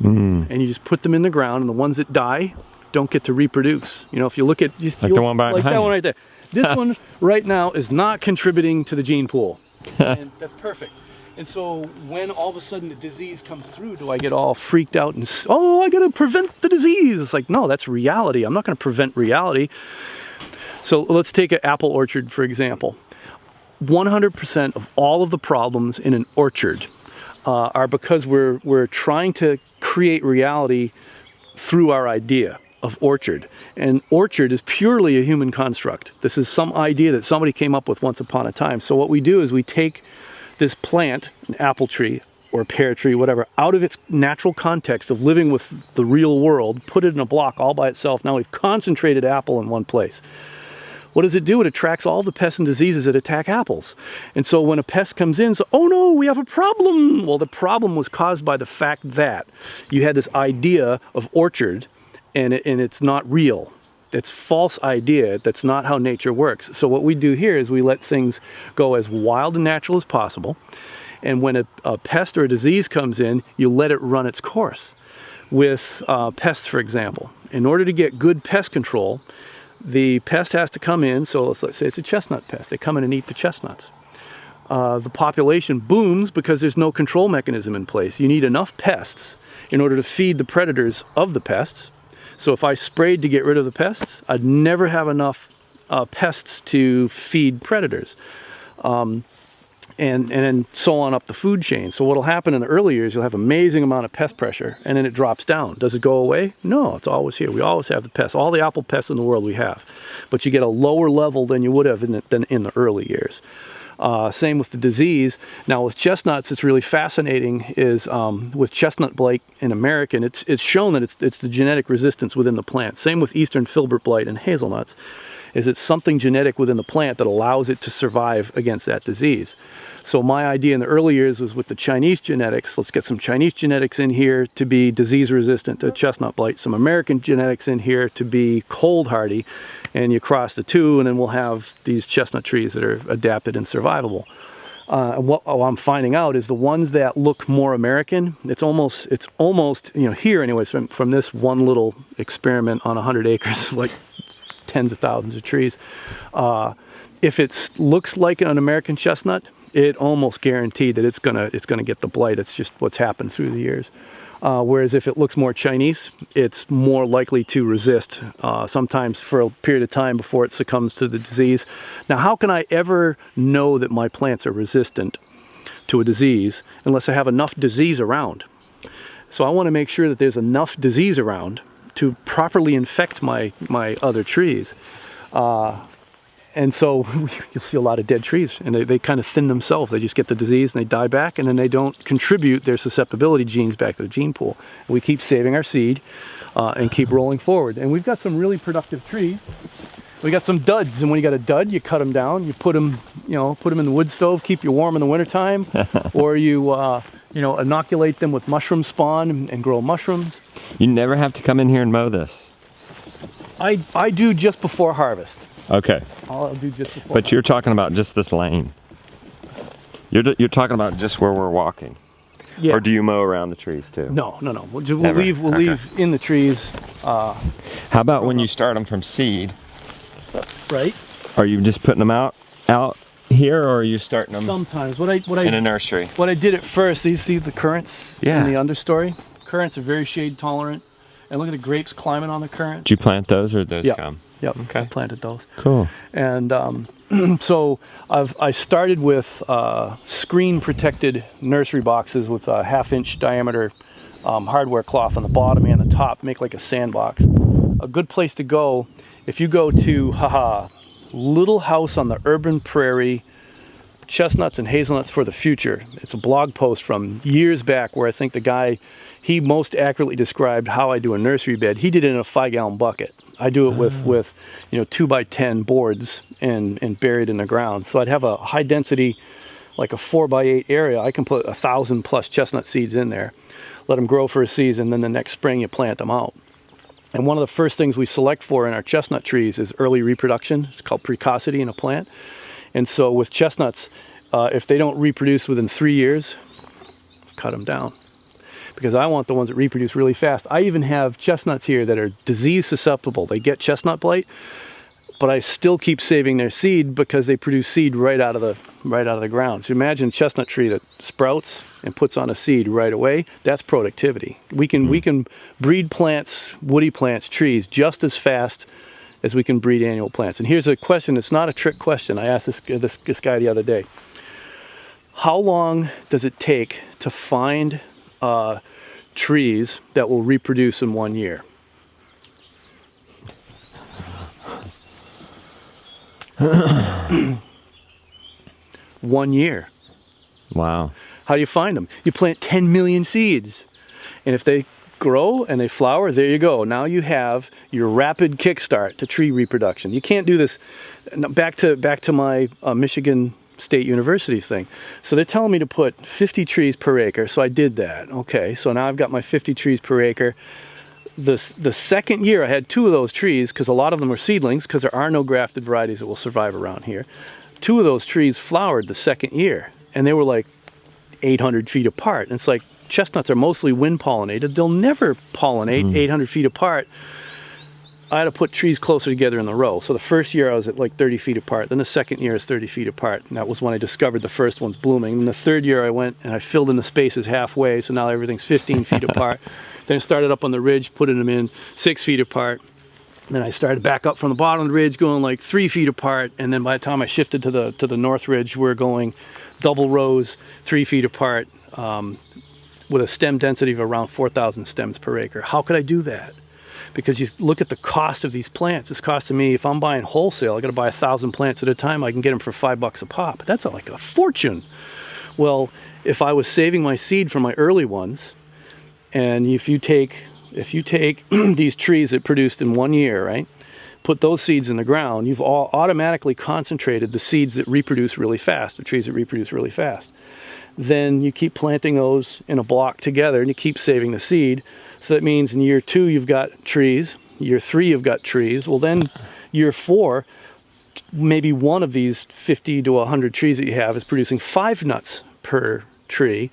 [SPEAKER 2] and you just put them in the ground, and the ones that die don't get to reproduce. If you look at like the one behind that one right there. This one right now is not contributing to the gene pool. And that's perfect. And so when all of a sudden the disease comes through, do I get all freaked out and, oh, I gotta prevent the disease? It's like, no, that's reality. I'm not gonna prevent reality. So let's take an apple orchard, for example. 100% of all of the problems in an orchard are because we're trying to create reality through our idea. of orchard. And orchard is purely a human construct. This is some idea that somebody came up with once upon a time. So what we do is we take this plant, an apple tree or a pear tree, whatever, out of its natural context of living with the real world, put it in a block all by itself. Now we've concentrated apple in one place. What does it do? It attracts all the pests and diseases that attack apples. And so when a pest comes in, so, oh no, we have a problem. Well, the problem was caused by the fact that you had this idea of orchard, and it's not real. It's false idea. That's not how nature works. So what we do here is we let things go as wild and natural as possible. And when a pest or a disease comes in, you let it run its course. With pests, for example, in order to get good pest control, the pest has to come in. So let's say it's a chestnut pest. They come in and eat the chestnuts. The population booms because there's no control mechanism in place. You need enough pests in order to feed the predators of the pests. So if I sprayed to get rid of the pests, I'd never have enough pests to feed predators. And then so on up the food chain. So what'll happen in the early years, you'll have amazing amount of pest pressure, and then it drops down. Does it go away? No, it's always here. We always have the pests. All the apple pests in the world we have. But you get a lower level than you would have in the early years. Same with the disease. Now with chestnuts, it's really fascinating is with chestnut blight in American, it's shown that it's the genetic resistance within the plant. Same with eastern filbert blight in hazelnuts, is it's something genetic within the plant that allows it to survive against that disease. So my idea in the early years was with the Chinese genetics, let's get some Chinese genetics in here to be disease resistant to chestnut blight, some American genetics in here to be cold hardy, and you cross the two and then we'll have these chestnut trees that are adapted and survivable. And what I'm finding out is the ones that look more American, it's almost you know, here anyways, from this one little experiment on 100 acres, like tens of thousands of trees, if it looks like an American chestnut, it almost guaranteed that it's gonna get the blight. It's just what's happened through the years. Whereas if it looks more Chinese, it's more likely to resist, sometimes for a period of time before it succumbs to the disease. Now, how can I ever know that my plants are resistant to a disease unless I have enough disease around? So I want to make sure that there's enough disease around to properly infect my other trees. And so you'll see a lot of dead trees, and they kind of thin themselves. They just get the disease and they die back, and then they don't contribute their susceptibility genes back to the gene pool. And we keep saving our seed and keep rolling forward. And we've got some really productive trees. We got some duds, and when you got a dud, you cut them down, you put them in the wood stove, keep you warm in the wintertime, or you inoculate them with mushroom spawn and grow mushrooms.
[SPEAKER 1] You never have to come in here and mow this.
[SPEAKER 2] I do just before harvest.
[SPEAKER 1] Okay.
[SPEAKER 2] I'll do just before.
[SPEAKER 1] But you're talking about just this lane. You're talking about just where we're walking. Yeah. Or do you mow around the trees too?
[SPEAKER 2] No. We'll leave in the trees.
[SPEAKER 1] How about when you start them from seed?
[SPEAKER 2] Right.
[SPEAKER 1] Are you just putting them out here, or are you starting them?
[SPEAKER 2] Sometimes.
[SPEAKER 1] In a nursery.
[SPEAKER 2] What I did at first, you see the currants in the understory. Currants are very shade tolerant, and look at the grapes climbing on the currants.
[SPEAKER 1] Did you plant those, or did those come?
[SPEAKER 2] Yep,
[SPEAKER 1] okay.
[SPEAKER 2] I planted those.
[SPEAKER 1] Cool.
[SPEAKER 2] And so I started with screen protected nursery boxes with a 1/2-inch diameter hardware cloth on the bottom and the top, make like a sandbox. A good place to go, if you go to Little House on the Urban Prairie, Chestnuts and Hazelnuts for the Future. It's a blog post from years back where I think the guy, he most accurately described how I do a nursery bed. He did it in a 5-gallon bucket. I do it with 2x10 boards and buried in the ground. So I'd have a high density, like a 4x8 area. I can put 1,000+ chestnut seeds in there, let them grow for a season, then the next spring you plant them out. And one of the first things we select for in our chestnut trees is early reproduction. It's called precocity in a plant. And so with chestnuts, if they don't reproduce within 3 years, cut them down. Because I want the ones that reproduce really fast. I even have chestnuts here that are disease susceptible. They get chestnut blight, but I still keep saving their seed because they produce seed right out of the ground. So imagine a chestnut tree that sprouts and puts on a seed right away. That's productivity. We can breed plants, woody plants, trees just as fast as we can breed annual plants. And here's a question. It's not a trick question. I asked this guy the other day. How long does it take to find trees that will reproduce in 1 year? 1 year.
[SPEAKER 1] Wow.
[SPEAKER 2] How do you find them? You plant 10 million seeds. And if they grow and they flower, there you go. Now you have your rapid kickstart to tree reproduction. You can't do this. Back to my Michigan State University thing. So they're telling me to put 50 trees per acre. So I did that. Okay, so now I've got my 50 trees per acre. The second year I had 2 of those trees, because a lot of them are seedlings, because there are no grafted varieties that will survive around here. 2 of those trees flowered the second year, and they were like 800 feet apart. And it's like, chestnuts are mostly wind pollinated. They'll never pollinate 800 feet apart. I had to put trees closer together in the row. So the first year I was at like 30 feet apart. Then the second year is 30 feet apart. And that was when I discovered the first one's blooming. And the third year I went and I filled in the spaces halfway. So now everything's 15 feet apart. Then I started up on the ridge, putting them in 6 feet apart. Then I started back up from the bottom of the ridge, going like 3 feet apart. And then by the time I shifted to the north ridge, we're going double rows, 3 feet apart, with a stem density of around 4,000 stems per acre. How could I do that? Because you look at the cost of these plants. It's costing me, if I'm buying wholesale, I got to buy 1,000 plants at a time. I can get them for $5 a pop. That's like a fortune. Well, if I was saving my seed from my early ones, and if you take these trees that produced in 1 year, right, put those seeds in the ground, you've all automatically concentrated the seeds that reproduce really fast, the trees that reproduce really fast. Then you keep planting those in a block together, and you keep saving the seed. So that means in year 2 you've got trees, year 3 you've got trees. Well, then year 4, maybe one of these 50 to 100 trees that you have is producing 5 nuts per tree.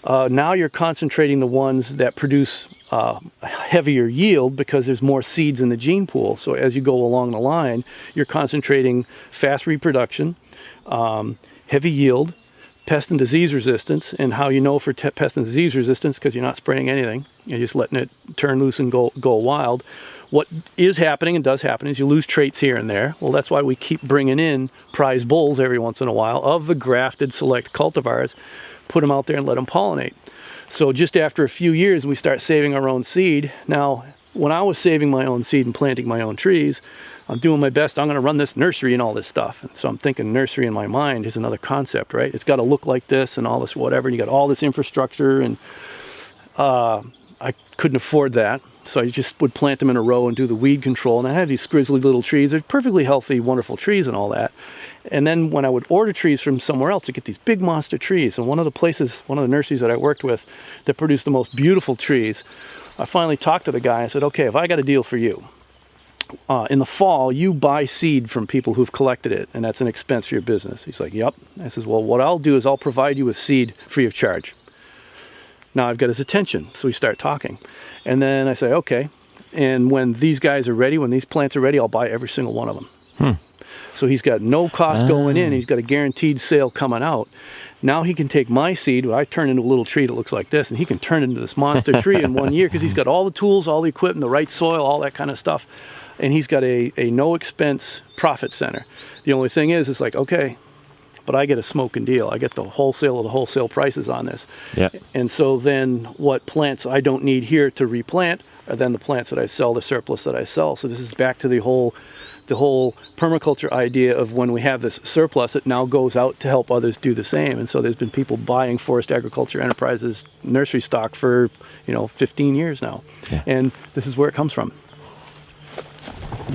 [SPEAKER 2] Now you're concentrating the ones that produce heavier yield because there's more seeds in the gene pool. So as you go along the line, you're concentrating fast reproduction, heavy yield, pest and disease resistance. And how you know for pest and disease resistance, because you're not spraying anything, you're just letting it turn loose and go wild. What is happening and does happen is you lose traits here and there. Well, that's why we keep bringing in prize bulls every once in a while of the grafted select cultivars, put them out there and let them pollinate. So just after a few years, we start saving our own seed. Now, when I was saving my own seed and planting my own trees, I'm doing my best. I'm going to run this nursery and all this stuff. And so I'm thinking nursery in my mind is another concept, right? It's got to look like this and all this whatever. And you got all this infrastructure, and I couldn't afford that. So I just would plant them in a row and do the weed control. And I had these grizzly little trees. They're perfectly healthy, wonderful trees and all that. And then when I would order trees from somewhere else, I get these big monster trees. And one of the nurseries that I worked with that produced the most beautiful trees, I finally talked to the guy and said, okay, if I got a deal for you, in the fall, you buy seed from people who've collected it, and that's an expense for your business. He's like, yep. I says, well, what I'll do is I'll provide you with seed free of charge. Now I've got his attention, so we start talking. And then I say, okay, and when these guys are ready, when these plants are ready, I'll buy every single one of them. So he's got no cost going in, he's got a guaranteed sale coming out. Now he can take my seed, I turn into a little tree that looks like this, and he can turn it into this monster tree in 1 year, because he's got all the tools, all the equipment, the right soil, all that kind of stuff. And he's got a no expense profit center. The only thing is, it's like, okay, but I get a smoking deal. I get the wholesale of the wholesale prices on this. Yeah. And so then what plants I don't need here to replant are then the plants that I sell, the surplus that I sell. So this is back to the whole permaculture idea of when we have this surplus, it now goes out to help others do the same. And so there's been people buying Forest Agriculture Enterprises nursery stock for 15 years now. Yeah. And this is where it comes from.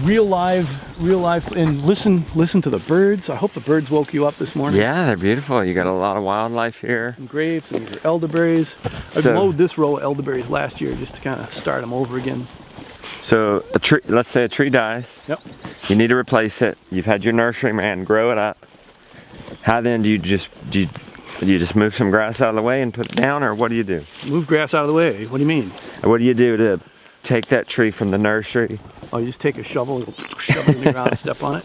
[SPEAKER 2] Real live, and listen to the birds. I hope the birds woke you up this morning.
[SPEAKER 1] Yeah, they're beautiful. You got a lot of wildlife here.
[SPEAKER 2] Some grapes, and these are elderberries. I mowed this row of elderberries last year just to kind of start them over again.
[SPEAKER 1] So a tree, let's say a tree dies.
[SPEAKER 2] Yep.
[SPEAKER 1] You need to replace it. You've had your nursery man grow it up. How then do you just move some grass out of the way and put it down, or what do you do? Move grass out of the way? What do you mean? What do you do to take that tree from the nursery? Oh, you just take a shovel, shove it in the ground and step on it.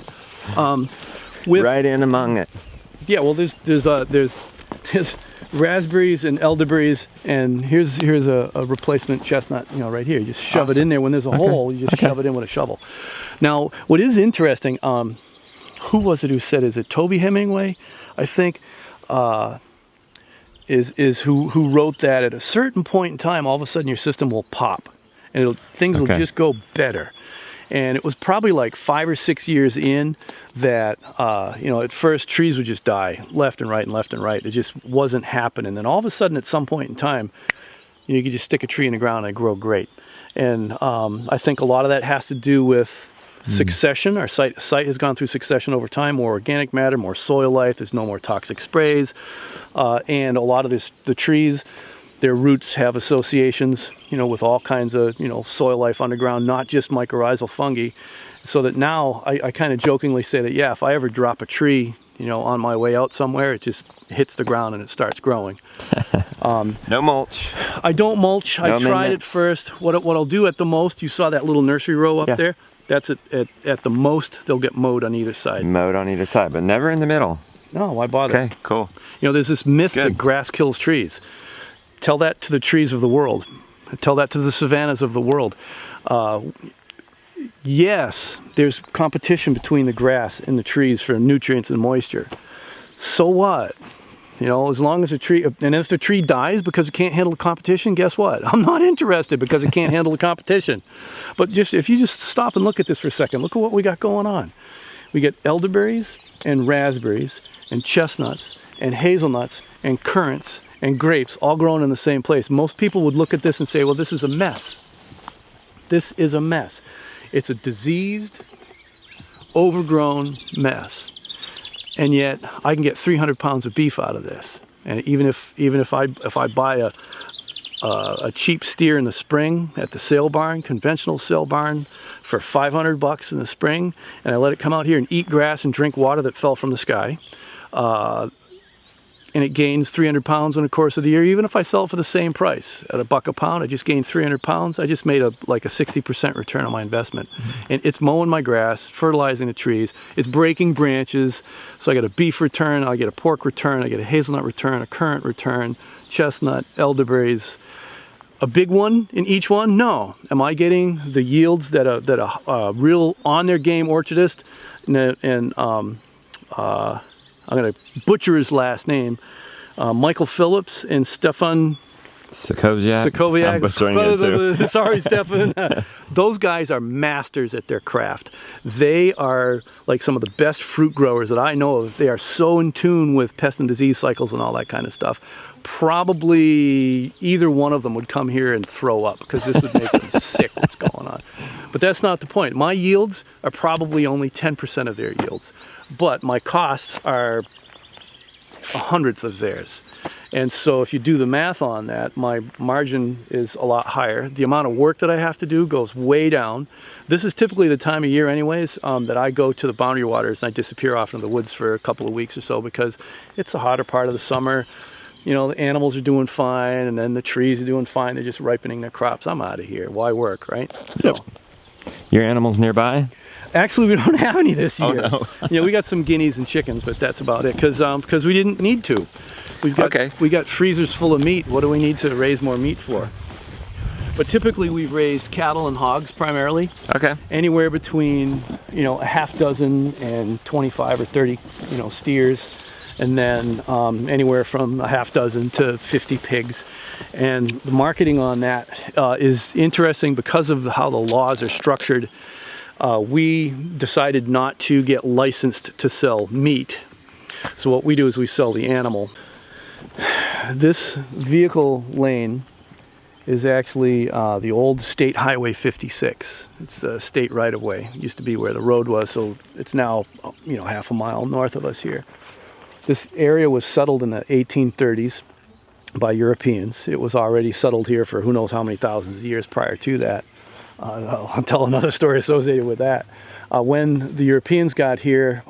[SPEAKER 1] Right in among it. Yeah, well, there's raspberries and elderberries, and here's a replacement chestnut, right here. You just shove it in there. When there's a hole, you just shove it in with a shovel. Now, what is interesting, who was it who said, is it Toby Hemingway? I think is who wrote that at a certain point in time, all of a sudden your system will pop, and things will just go better.
[SPEAKER 2] And it was probably like 5 or 6 years in that, you know, at first trees would just die left and right and left and right. It just wasn't happening. Then all of a sudden at some point in time, you could just stick a tree in the ground and it'd grow great. And I think a lot of that has to do with succession. Our site has gone through succession over time, more organic matter, more soil life, there's no more toxic sprays. And a lot of the trees, their roots have associations, you know, with all kinds of, you know, soil life underground, not just mycorrhizal fungi. So that now I kind of jokingly say that, yeah, if I ever drop a tree, you know, on my way out somewhere, it just hits the ground and it starts growing.
[SPEAKER 1] No mulch.
[SPEAKER 2] I don't mulch.
[SPEAKER 1] No
[SPEAKER 2] I tried
[SPEAKER 1] amendments.
[SPEAKER 2] it first. What I'll do at the most, you saw that little nursery row up there? That's at the most, they'll get mowed on either side.
[SPEAKER 1] Mowed on either side, but never in the middle.
[SPEAKER 2] No, why bother?
[SPEAKER 1] Okay, cool.
[SPEAKER 2] You know, there's this myth
[SPEAKER 1] Good.
[SPEAKER 2] that grass kills trees. Tell that to the trees of the world. Tell that to the savannas of the world. Yes, there's competition between the grass and the trees for nutrients and moisture. So what? You know, as long as the tree, and if the tree dies because it can't handle the competition, guess what? I'm not interested because it can't handle the competition. But just if you just stop and look at this for a second, look at what we got going on. We get elderberries and raspberries and chestnuts and hazelnuts and currants and grapes all grown in the same place. Most people would look at this and say, well, this is a mess. This is a mess. It's a diseased, overgrown mess. And yet I can get 300 pounds of beef out of this. And even if I buy a cheap steer in the spring at the sale barn, conventional sale barn, for 500 bucks in the spring, and I let it come out here and eat grass and drink water that fell from the sky, and it gains 300 pounds in the course of the year, even if I sell it for the same price at $1 a pound, I just gained 300 pounds. I just made like a 60% return on my investment. And it's mowing my grass, fertilizing the trees, it's breaking branches. So I get a beef return, I get a pork return, I get a hazelnut return, a currant return, chestnut, elderberries. A big one in each one? No. Am I getting the yields that a real on their game orchardist and I'm going to butcher his last name, Michael Phillips and Stefan
[SPEAKER 1] Sokoviak. I'm butchering it too.
[SPEAKER 2] Sorry, Stefan. Those guys are masters at their craft. They are like some of the best fruit growers that I know of. They are so in tune with pest and disease cycles and all that kind of stuff. Probably either one of them would come here and throw up because this would make them sick what's going on. But that's not the point. My yields are probably only 10% of their yields, but my costs are 1/100th of theirs. And so if you do the math on that, my margin is a lot higher. The amount of work that I have to do goes way down. This is typically the time of year anyways that I go to the boundary waters and I disappear off into the woods for a couple of weeks or so because it's the hotter part of the summer. You know, the animals are doing fine and then the trees are doing fine. They're just ripening their crops. I'm out of here. Why work, right? So,
[SPEAKER 1] your animals nearby?
[SPEAKER 2] Actually, we don't have any this year.
[SPEAKER 1] Oh, no.
[SPEAKER 2] You know, we got some guineas and chickens, but that's about it because we didn't need to. We got freezers full of meat. What do we need to raise more meat for? But typically we've raised cattle and hogs primarily.
[SPEAKER 1] Okay.
[SPEAKER 2] Anywhere between, you know, a half dozen and 25 or 30, you know, steers. And then anywhere from a half dozen to 50 pigs. And the marketing on that is interesting because of how the laws are structured. We decided not to get licensed to sell meat. So what we do is we sell the animal. This vehicle lane is actually the old State Highway 56. It's a state right-of-way. It used to be where the road was, so it's now, you know, half a mile north of us here. This area was settled in the 1830s by Europeans. It was already settled here for who knows how many thousands of years prior to that. I'll tell another story associated with that. When the Europeans got here,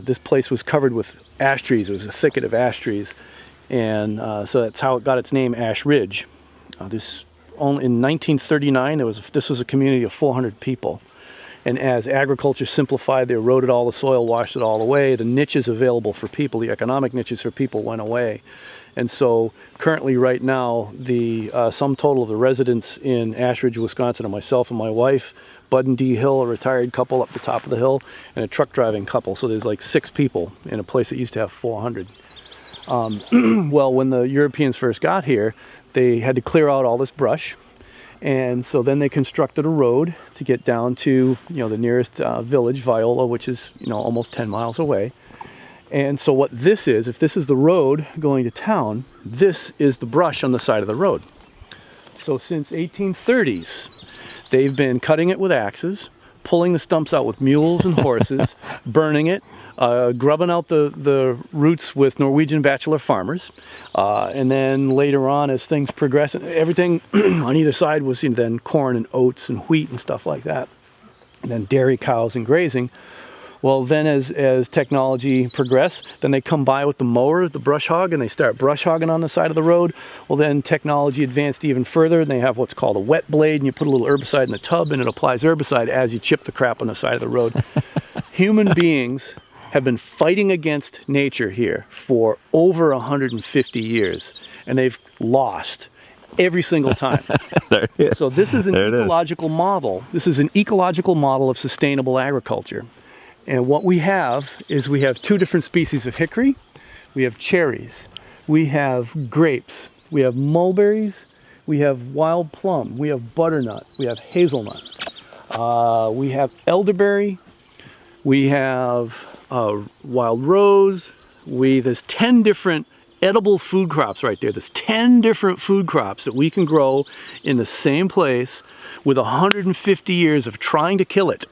[SPEAKER 2] this place was covered with ash trees. It was a thicket of ash trees. And so that's how it got its name, Ash Ridge. In 1939, this was a community of 400 people. And as agriculture simplified, they eroded all the soil, washed it all away. The niches available for people, the economic niches for people, went away. And so currently right now, the sum total of the residents in Ash Ridge, Wisconsin are myself and my wife, Bud and Dee Hill, a retired couple up the top of the hill, and a truck driving couple. So there's like 6 people in a place that used to have 400. Well, when the Europeans first got here, they had to clear out all this brush. And so then they constructed a road to get down to, the nearest village, Viola, which is, almost 10 miles away. And so what this is, if this is the road going to town, this is the brush on the side of the road. So since 1830s, they've been cutting it with axes, pulling the stumps out with mules and horses, burning it, grubbing out the roots with Norwegian bachelor farmers. And then later on, as things progress, everything on either side was then corn and oats and wheat and stuff like that. And then dairy cows and grazing. Well, then as technology progressed, then they come by with the mower, the brush hog, and they start brush hogging on the side of the road. Well, then technology advanced even further, and they have what's called a wet blade, and you put a little herbicide in the tub, and it applies herbicide as you chip the crap on the side of the road. Human beings have been fighting against nature here for over 150 years, and they've lost every single time. So this is an ecological model. This is an ecological model of sustainable agriculture. And what we have is we have two different species of hickory. We have cherries. We have grapes. We have mulberries. We have wild plum. We have butternut. We have hazelnut. We have elderberry. We have wild rose. There's 10 different edible food crops right there. There's 10 different food crops that we can grow in the same place with 150 years of trying to kill it.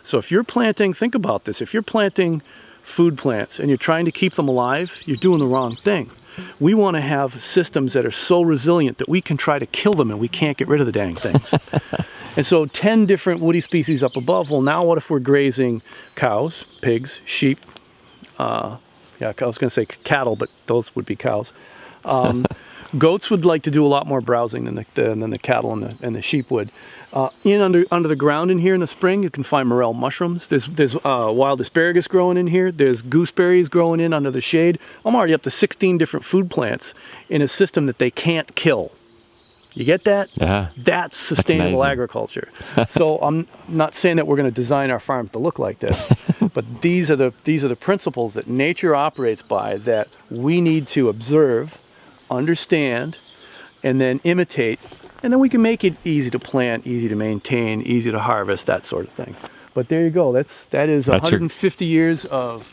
[SPEAKER 2] So if you're planting, think about this, if you're planting food plants and you're trying to keep them alive, you're doing the wrong thing. We want to have systems that are so resilient that we can try to kill them and we can't get rid of the dang things. And so 10 different woody species up above. Well, now what if we're grazing cows, pigs, sheep, I was going to say cattle, but those would be cows. Goats would like to do a lot more browsing than the cattle and the sheep would. Under the ground in here in the spring, you can find morel mushrooms. There's wild asparagus growing in here. There's gooseberries growing in under the shade. I'm already up to 16 different food plants in a system that they can't kill. You get that?
[SPEAKER 1] Yeah.
[SPEAKER 2] That's sustainable agriculture. So I'm not saying that we're going to design our farms to look like this, but these are the principles that nature operates by that we need to observe, understand, and then imitate. And then we can make it easy to plant, easy to maintain, easy to harvest, that sort of thing. But there you go. That is 150 years of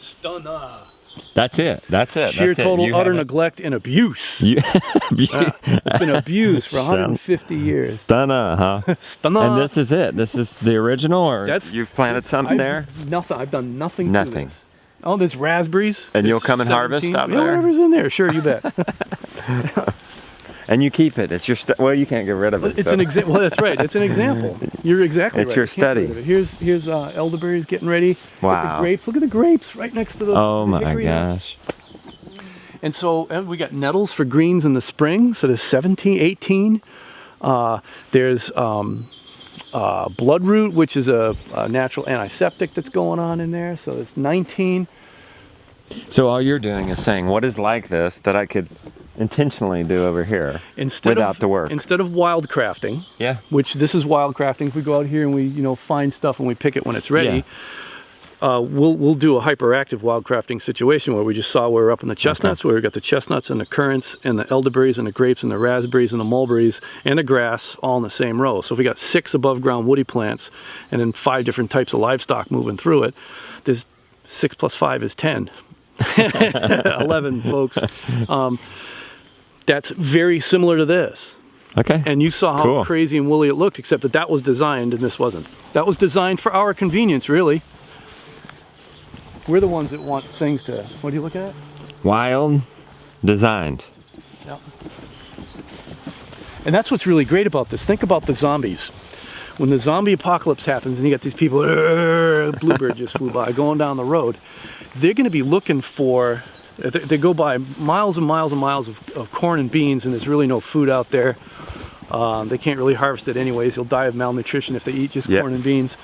[SPEAKER 2] stunna.
[SPEAKER 1] That's it.
[SPEAKER 2] Sheer total utter neglect and abuse. It's been abused for 150 years.
[SPEAKER 1] Stunna, huh?
[SPEAKER 2] Stunna.
[SPEAKER 1] And this is it. This is the original, or you've planted something there?
[SPEAKER 2] Nothing. I've done nothing.
[SPEAKER 1] Nothing.
[SPEAKER 2] To this. Oh, there's raspberries.
[SPEAKER 1] And you'll come and harvest out there?
[SPEAKER 2] Whatever's in there. Sure, you bet.
[SPEAKER 1] And you keep it. It's your well, you can't get rid of it.
[SPEAKER 2] It's an example. Well, that's right. It's an example. You're exactly right.
[SPEAKER 1] It's your study.
[SPEAKER 2] Here's elderberries getting ready.
[SPEAKER 1] Wow.
[SPEAKER 2] The grapes. Look at the grapes right next to the.
[SPEAKER 1] Oh my gosh.
[SPEAKER 2] And so we got nettles for greens in the spring. So there's 17, 18. There's bloodroot, which is a natural antiseptic that's going on in there. So it's 19.
[SPEAKER 1] So all you're doing is saying, what is like this that I could intentionally do over here without the work?
[SPEAKER 2] Instead of wild crafting,
[SPEAKER 1] yeah,
[SPEAKER 2] which this is wild crafting. If we go out here and we find stuff and we pick it when it's ready, we'll do a hyperactive wild crafting situation where we just saw where we're up in the chestnuts, where we got the chestnuts and the currants and the elderberries and the grapes and the raspberries and the mulberries and the grass all in the same row. So if we got 6 above ground woody plants and then 5 different types of livestock moving through it, there's 6 plus 5 is 10. 11 folks. That's very similar to this.
[SPEAKER 1] Okay.
[SPEAKER 2] And you saw how crazy and woolly it looked, except that was designed and this wasn't. That was designed for our convenience, really. We're the ones that want things to, what do you look at?
[SPEAKER 1] Wild, designed.
[SPEAKER 2] Yep. And that's what's really great about this. Think about the zombies. When the zombie apocalypse happens and you got these people, bluebird just flew by, going down the road, they're going to be looking for, they go by miles and miles and miles of corn and beans, and there's really no food out there. They can't really harvest it anyways. They'll die of malnutrition if they eat just corn and beans.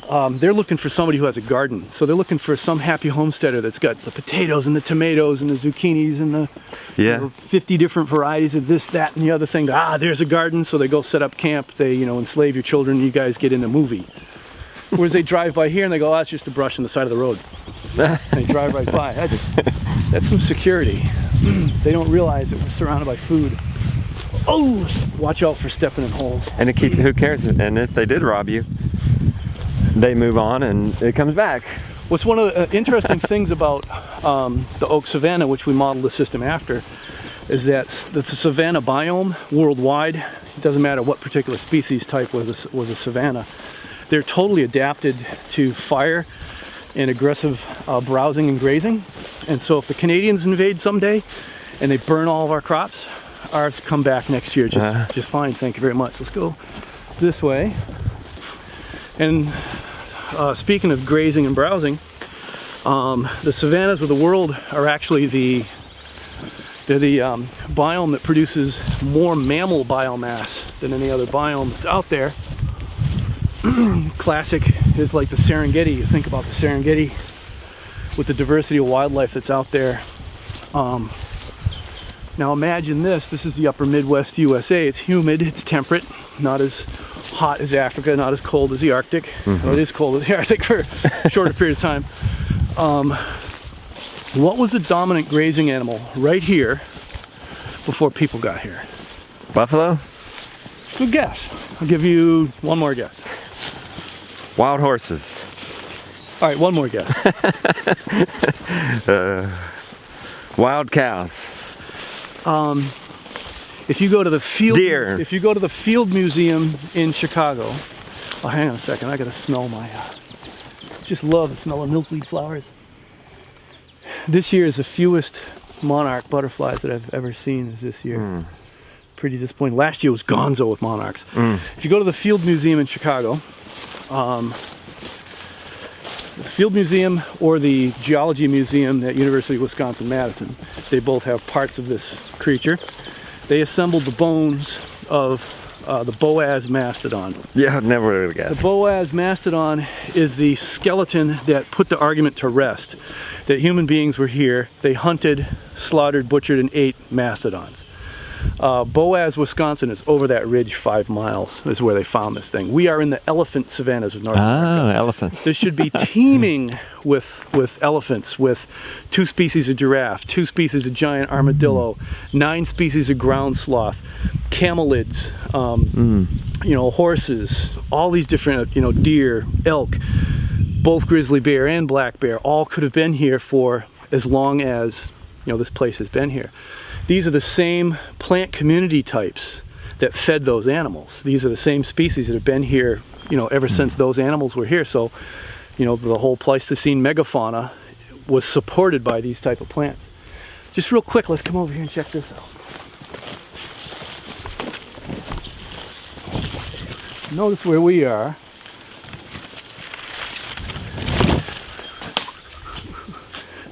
[SPEAKER 2] They're looking for somebody who has a garden. So they're looking for some happy homesteader that's got the potatoes and the tomatoes and the zucchinis and the 50 different varieties of this, that, and the other thing. There's a garden. So they go set up camp. They, enslave your children. You guys get in the movie. Whereas they drive by here and they go, that's just a brush on the side of the road. And they drive right by. That's some security. They don't realize that we're surrounded by food. Oh, watch out for stepping in holes.
[SPEAKER 1] And it keeps, who cares? And if they did rob you, they move on and it comes back.
[SPEAKER 2] What's one of the interesting things about the oak savanna, which we modeled the system after, is that the savanna biome worldwide, it doesn't matter what particular species type was a savanna, they're totally adapted to fire and aggressive browsing and grazing. And so if the Canadians invade someday and they burn all of our crops, ours come back next year just fine. Thank you very much. Let's go this way. And speaking of grazing and browsing, the savannas of the world are actually they're the biome that produces more mammal biomass than any other biome that's out there. Classic is like the Serengeti. You think about the Serengeti with the diversity of wildlife that's out there. Now imagine this is the upper Midwest USA. It's humid, it's temperate, not as hot as Africa, not as cold as the Arctic.
[SPEAKER 1] Mm-hmm.
[SPEAKER 2] Well, it is cold as the Arctic for a shorter period of time. What was the dominant grazing animal right here before people got here?
[SPEAKER 1] Buffalo?
[SPEAKER 2] Good guess. I'll give you one more guess.
[SPEAKER 1] Wild horses.
[SPEAKER 2] All right, one more guess.
[SPEAKER 1] Wild cows.
[SPEAKER 2] If you go to the field,
[SPEAKER 1] Deer.
[SPEAKER 2] If you go to the Field Museum in Chicago, oh, hang on a second. I gotta smell my. Just love the smell of milkweed flowers. This year is the fewest monarch butterflies that I've ever seen. Is this year? Pretty disappointing. Last year was gonzo with monarchs. If you go to the Field Museum in Chicago, the Field Museum or the Geology Museum at University of Wisconsin-Madison, they both have parts of this creature. They assembled the bones of the Boaz Mastodon.
[SPEAKER 1] Yeah, I'd never would have guessed.
[SPEAKER 2] The Boaz Mastodon is the skeleton that put the argument to rest that human beings were here. They hunted, slaughtered, butchered, and ate mastodons. Boaz, Wisconsin is over that ridge 5 miles. This is where they found this thing. We are in the elephant savannas of North America.
[SPEAKER 1] Elephants.
[SPEAKER 2] This should be teeming with elephants, with 2 species of giraffe, 2 species of giant armadillo, 9 species of ground sloth, camelids, you know, horses, all these different, you know, deer, elk, both grizzly bear and black bear, all could have been here for as long as, you know, this place has been here. These are the same plant community types that fed those animals. These are the same species that have been here, you know, ever since those animals were here. So, you know, the whole Pleistocene megafauna was supported by these type of plants. Just real quick, let's come over here and check this out. Notice where we are.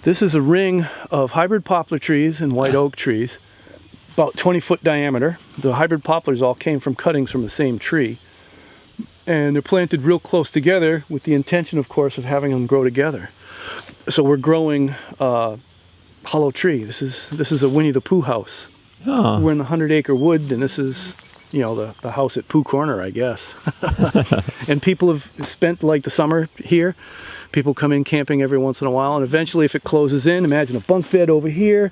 [SPEAKER 2] This is a ring of hybrid poplar trees and white oak trees, about 20-foot diameter. The hybrid poplars all came from cuttings from the same tree. And they're planted real close together with the intention, of course, of having them grow together. So we're growing hollow tree. This is a Winnie the Pooh house.
[SPEAKER 1] Oh.
[SPEAKER 2] We're in the 100-acre wood, and this is, you know, the house at Pooh Corner, I guess. And people have spent like the summer here. People come in camping every once in a while, and eventually if it closes in, imagine a bunk bed over here,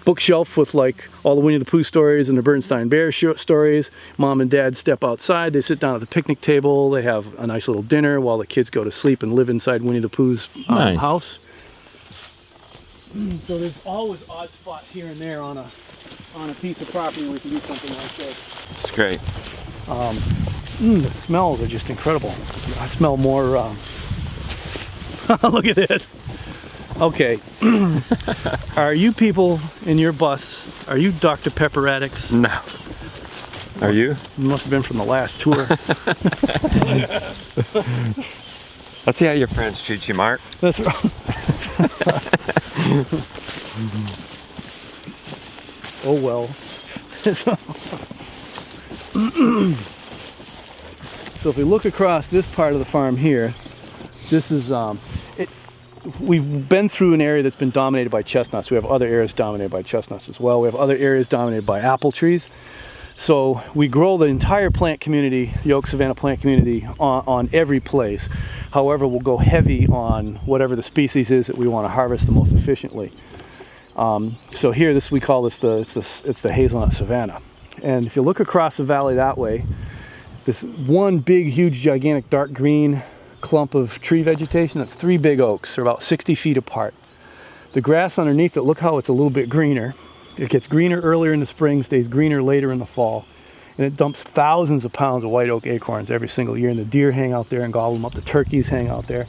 [SPEAKER 2] bookshelf with like all the Winnie the Pooh stories and the Bernstein Bear stories. Mom and Dad step outside, they sit down at the picnic table, they have a nice little dinner while the kids go to sleep and live inside Winnie the Pooh's house. So there's always odd spots here and there on a piece of property where we can do something like this.
[SPEAKER 1] It's great.
[SPEAKER 2] The smells are just incredible. I smell more look at this. Okay. Are you people in your bus, are you Dr. Pepper addicts?
[SPEAKER 1] No. Are you?
[SPEAKER 2] You must have been from the last tour.
[SPEAKER 1] Let's see how your friends treat you, Mark.
[SPEAKER 2] That's right. Oh well. So if we look across this part of the farm here, this is we've been through an area that's been dominated by chestnuts. We have other areas dominated by chestnuts as well. We have other areas dominated by apple trees. So we grow the entire plant community, the oak savanna plant community, on every place. However, we'll go heavy on whatever the species is that we want to harvest the most efficiently. So here, we call this it's the hazelnut savanna. And if you look across the valley that way, this one big, huge, gigantic, dark green clump of tree vegetation, that's 3 big oaks. They're about 60 feet apart. The grass underneath it, look how it's a little bit greener. It gets greener earlier in the spring, stays greener later in the fall. And it dumps thousands of pounds of white oak acorns every single year. And the deer hang out there and gobble them up. The turkeys hang out there.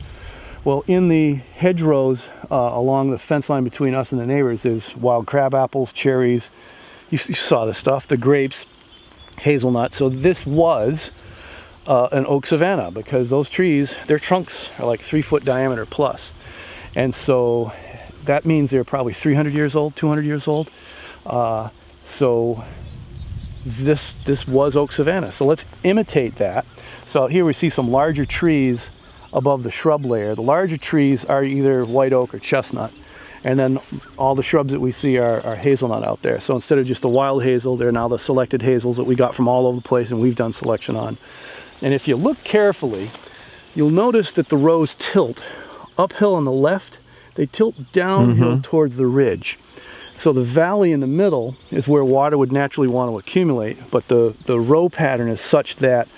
[SPEAKER 2] Well, in the hedgerows along the fence line between us and the neighbors, there's wild crab apples, cherries. You saw the stuff, the grapes, hazelnuts. So this was an oak savanna, because those trees, their trunks are like 3 foot diameter plus. And so that means they're probably 300 years old, 200 years old. So this was oak savanna. So let's imitate that. So out here we see some larger trees above the shrub layer. The larger trees are either white oak or chestnut. And then all the shrubs that we see are hazelnut out there. So instead of just the wild hazel, they're now the selected hazels that we got from all over the place and we've done selection on. And if you look carefully, you'll notice that the rows tilt uphill on the left. They tilt downhill towards the ridge. So the valley in the middle is where water would naturally want to accumulate, but the row pattern is such that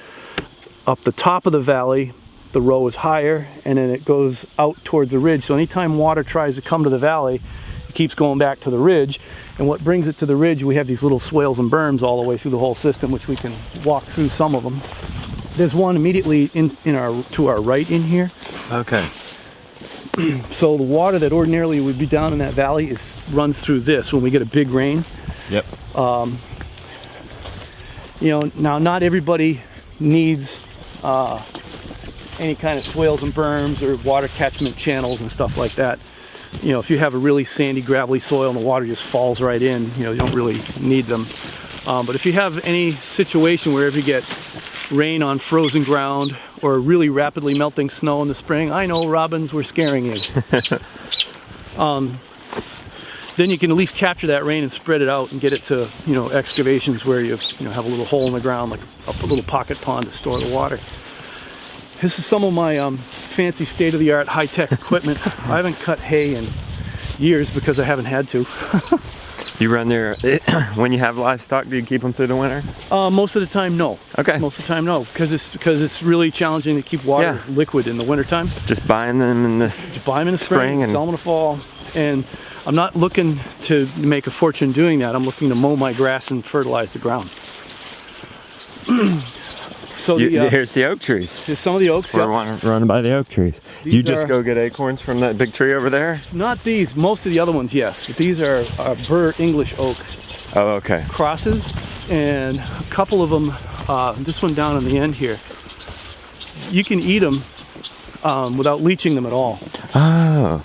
[SPEAKER 2] up the top of the valley, the row is higher, and then it goes out towards the ridge. So anytime water tries to come to the valley, it keeps going back to the ridge. And what brings it to the ridge, we have these little swales and berms all the way through the whole system, which we can walk through some of them. There's one immediately to our right in here.
[SPEAKER 1] Okay.
[SPEAKER 2] So the water that ordinarily would be down in that valley runs through this when we get a big rain.
[SPEAKER 1] Yep.
[SPEAKER 2] You know, now not everybody needs any kind of swales and berms or water catchment channels and stuff like that. You know, if you have a really sandy, gravelly soil and the water just falls right in, you know, you don't really need them. But if you have any situation where if you get rain on frozen ground or really rapidly melting snow in the spring, I know, Robins, we're scaring you. Then you can at least capture that rain and spread it out and get it to, you know, excavations where you have a little hole in the ground, like a little pocket pond to store the water. This is some of my fancy state-of-the-art high-tech equipment. I haven't cut hay in years because I haven't had to.
[SPEAKER 1] You run there when you have livestock? Do you keep them through the winter?
[SPEAKER 2] Most of the time, no.
[SPEAKER 1] Okay.
[SPEAKER 2] Most of the time, no, because it's really challenging to keep water liquid in the wintertime.
[SPEAKER 1] Just buying them in the
[SPEAKER 2] spring and sell them in the fall. And I'm not looking to make a fortune doing that. I'm looking to mow my grass and fertilize the ground. So
[SPEAKER 1] here's the oak trees.
[SPEAKER 2] Here's some of the oaks.
[SPEAKER 1] We're running by the oak trees. You just go get acorns from that big tree over there?
[SPEAKER 2] Not these. Most of the other ones, yes. But these are Burr English oak crosses, and a couple of them. This one down on the end here. You can eat them without leaching them at all. Oh.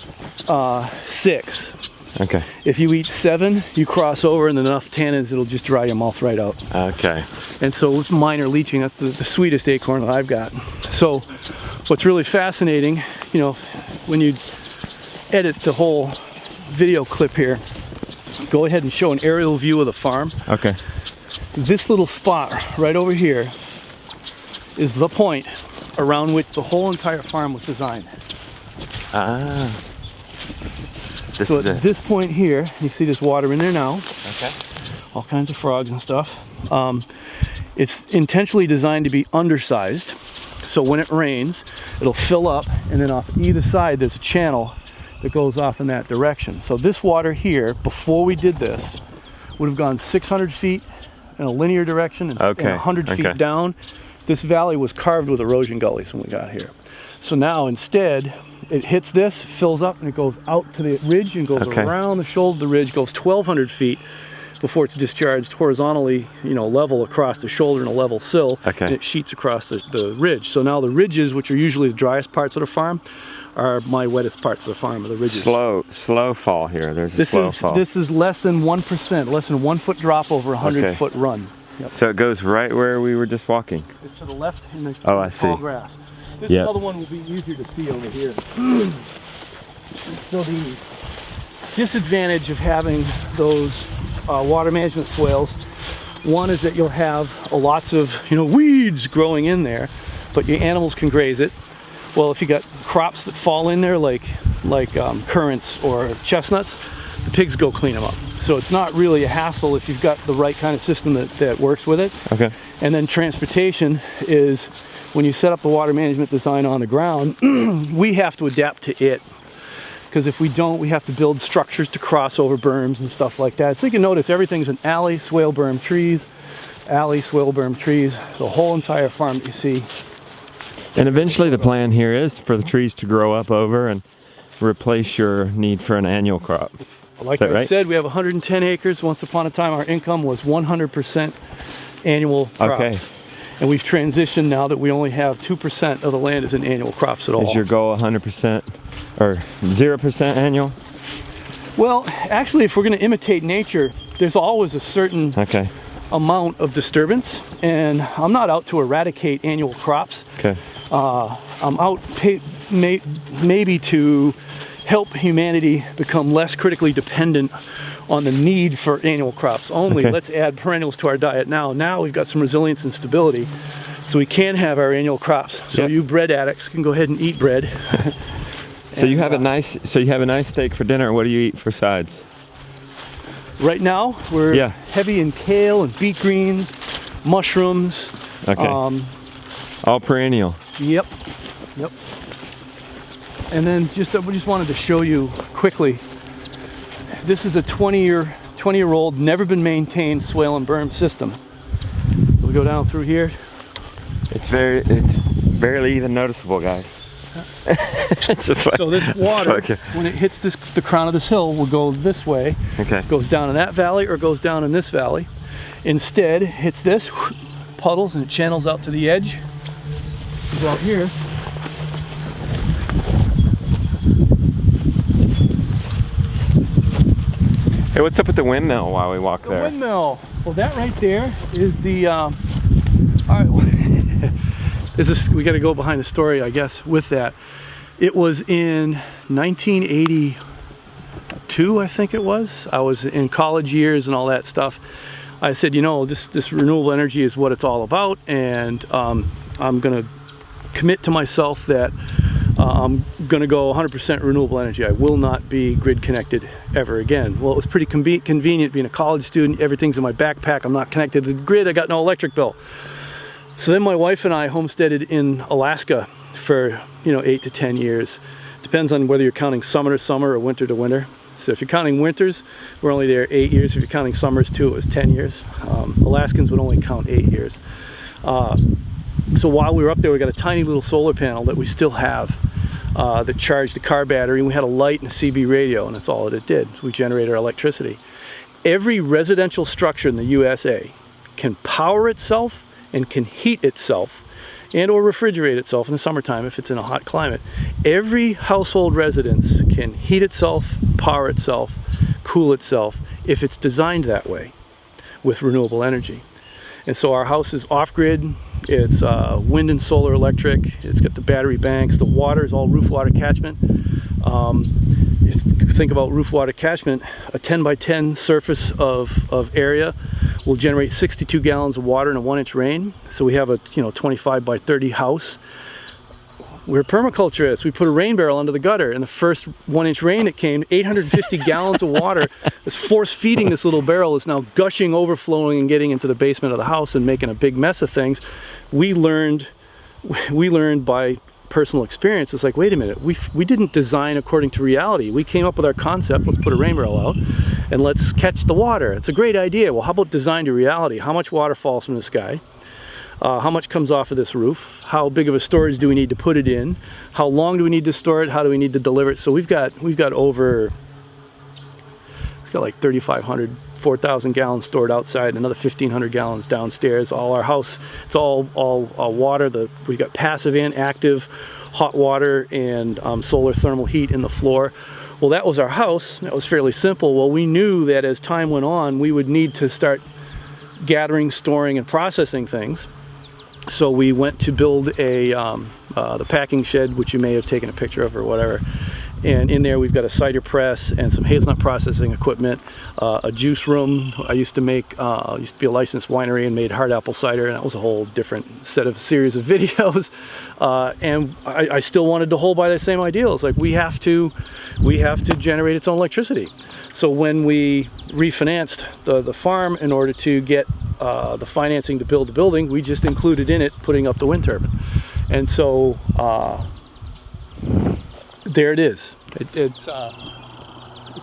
[SPEAKER 2] 6.
[SPEAKER 1] Okay.
[SPEAKER 2] If you eat 7, you cross over, and enough tannins, it'll just dry your mouth right out.
[SPEAKER 1] Okay.
[SPEAKER 2] And so with minor leaching, that's the sweetest acorn that I've got. So what's really fascinating, you know, when you edit the whole video clip here, go ahead and show an aerial view of the farm. Okay. This little spot right over here is the point around which the whole entire farm was designed.
[SPEAKER 1] Ah.
[SPEAKER 2] So at this point here, you see this water in there now.
[SPEAKER 1] Okay.
[SPEAKER 2] All kinds of frogs and stuff. It's intentionally designed to be undersized. So when it rains, it'll fill up, and then off either side there's a channel that goes off in that direction. So this water here, before we did this, would have gone 600 feet in a linear direction and 100 feet down. This valley was carved with erosion gullies when we got here. So now instead, it hits this, fills up, and it goes out to the ridge and goes around the shoulder of the ridge, goes 1,200 feet before it's discharged horizontally, you know, level across the shoulder in a level sill, and it sheets across the ridge. So now the ridges, which are usually the driest parts of the farm, are my wettest parts of the farm, are the ridges.
[SPEAKER 1] Slow fall here. There's a slow fall.
[SPEAKER 2] This is less than 1%, less than 1 foot drop over a 100-foot run. Yep.
[SPEAKER 1] So it goes right where we were just walking.
[SPEAKER 2] It's to the left in the
[SPEAKER 1] tall
[SPEAKER 2] grass. This other one will be easier to see over here. So the disadvantage of having those water management swales, one is that you'll have lots of weeds growing in there, but your animals can graze it. Well, if you got crops that fall in there like currants or chestnuts, the pigs go clean them up. So it's not really a hassle if you've got the right kind of system that works with it.
[SPEAKER 1] Okay.
[SPEAKER 2] And then transportation is when you set up the water management design on the ground, we have to adapt to it. Because if we don't, we have to build structures to cross over berms and stuff like that. So you can notice everything's an alley, swale berm trees, alley, swale berm trees, the whole entire farm that you see.
[SPEAKER 1] And eventually the plan here is for the trees to grow up over and replace your need for an annual crop.
[SPEAKER 2] Like I said, we have 110 acres. Once upon a time, our income was 100% annual crops. Okay. And we've transitioned now that we only have 2% of the land is in annual crops at all.
[SPEAKER 1] Is your goal 100% or 0% annual?
[SPEAKER 2] Well, actually, if we're going to imitate nature, there's always a certain amount of disturbance. And I'm not out to eradicate annual crops. Okay. I'm out maybe to help humanity become less critically dependent on the need for annual crops only. Okay. Let's add perennials to our diet now. Now we've got some resilience and stability, so we can have our annual crops. So you bread addicts can go ahead and eat bread.
[SPEAKER 1] So you have a nice steak for dinner. What do you eat for sides?
[SPEAKER 2] Right now we're heavy in kale and beet greens, mushrooms.
[SPEAKER 1] Okay. All perennial.
[SPEAKER 2] Yep. Yep. And then we just wanted to show you quickly. This is a 20-year-old, never been maintained swale and berm system. We go down through here.
[SPEAKER 1] It's barely even noticeable, guys. It's just like,
[SPEAKER 2] so this water, when it hits the crown of this hill, will go this way. Okay. It goes down in that valley or goes down in this valley. Instead, it hits this, puddles, and it channels out to the edge. Go out here.
[SPEAKER 1] Hey, what's up with the windmill while we walk there?
[SPEAKER 2] The windmill. Well, that right there is the. All right. We got to go behind the story, I guess, with that. It was in 1982, I think it was. I was in college years and all that stuff. I said, you know, this renewable energy is what it's all about, and I'm going to commit to myself that I'm going to go 100% renewable energy. I will not be grid connected ever again. Well, it was pretty convenient being a college student. Everything's in my backpack. I'm not connected to the grid. I got no electric bill. So then my wife and I homesteaded in Alaska for 8 to 10 years. Depends on whether you're counting summer to summer or winter to winter. So if you're counting winters, we're only there 8 years. If you're counting summers too, it was 10 years. Alaskans would only count 8 years. So while we were up there, we got a tiny little solar panel that we still have that charged the car battery, and we had a light and a CB radio, and that's all that it did. We generated our electricity. Every residential structure in the USA can power itself and can heat itself and or refrigerate itself in the summertime if it's in a hot climate. Every household residence can heat itself, power itself, cool itself if it's designed that way with renewable energy. And so our house is off-grid. It's wind and solar electric. It's got the battery banks. The water is all roof water catchment. Think about roof water catchment. A 10 by 10 surface of area will generate 62 gallons of water in a 1-inch rain. So we have a 25 by 30 house. We're permaculturists. We put a rain barrel under the gutter, and the first 1-inch rain that came, 850 gallons of water is force feeding this little barrel. It's now gushing, overflowing, and getting into the basement of the house and making a big mess of things. We learned by personal experience. It's like, wait a minute, we didn't design according to reality. We came up with our concept, let's put a rain barrel out and let's catch the water. It's a great idea. Well, how about design to reality? How much water falls from the sky? How much comes off of this roof? How big of a storage do we need to put it in? How long do we need to store it? How do we need to deliver it? So we've got like 3,500, 4,000 gallons stored outside, another 1,500 gallons downstairs. All our house, it's all water. We've got passive and active hot water and solar thermal heat in the floor. Well, that was our house. That was fairly simple. Well, we knew that as time went on, we would need to start gathering, storing, and processing things. So we went to build the packing shed, which you may have taken a picture of or whatever. And in there we've got a cider press and some hazelnut processing equipment, a juice room. I used to be a licensed winery and made hard apple cider, and that was a whole different series of videos. And I still wanted to hold by the same ideals. Like we have to generate its own electricity. So when we refinanced the farm in order to get the financing to build the building, we just included in it putting up the wind turbine. And so there it is. It's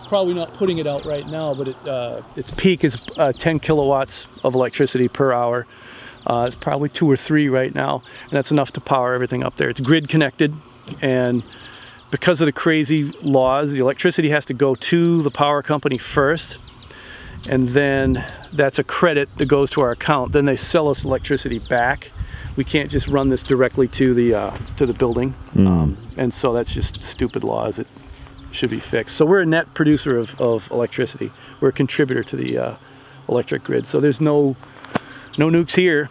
[SPEAKER 2] probably not putting it out right now, but its peak is 10 kilowatts of electricity per hour. It's probably 2 or 3 right now, and that's enough to power everything up there. It's grid connected, and because of the crazy laws, the electricity has to go to the power company first, and then that's a credit that goes to our account. Then they sell us electricity back. We can't just run this directly to the building, and so that's just stupid laws that should be fixed. So we're a net producer of electricity. We're a contributor to the electric grid. So there's no nukes here.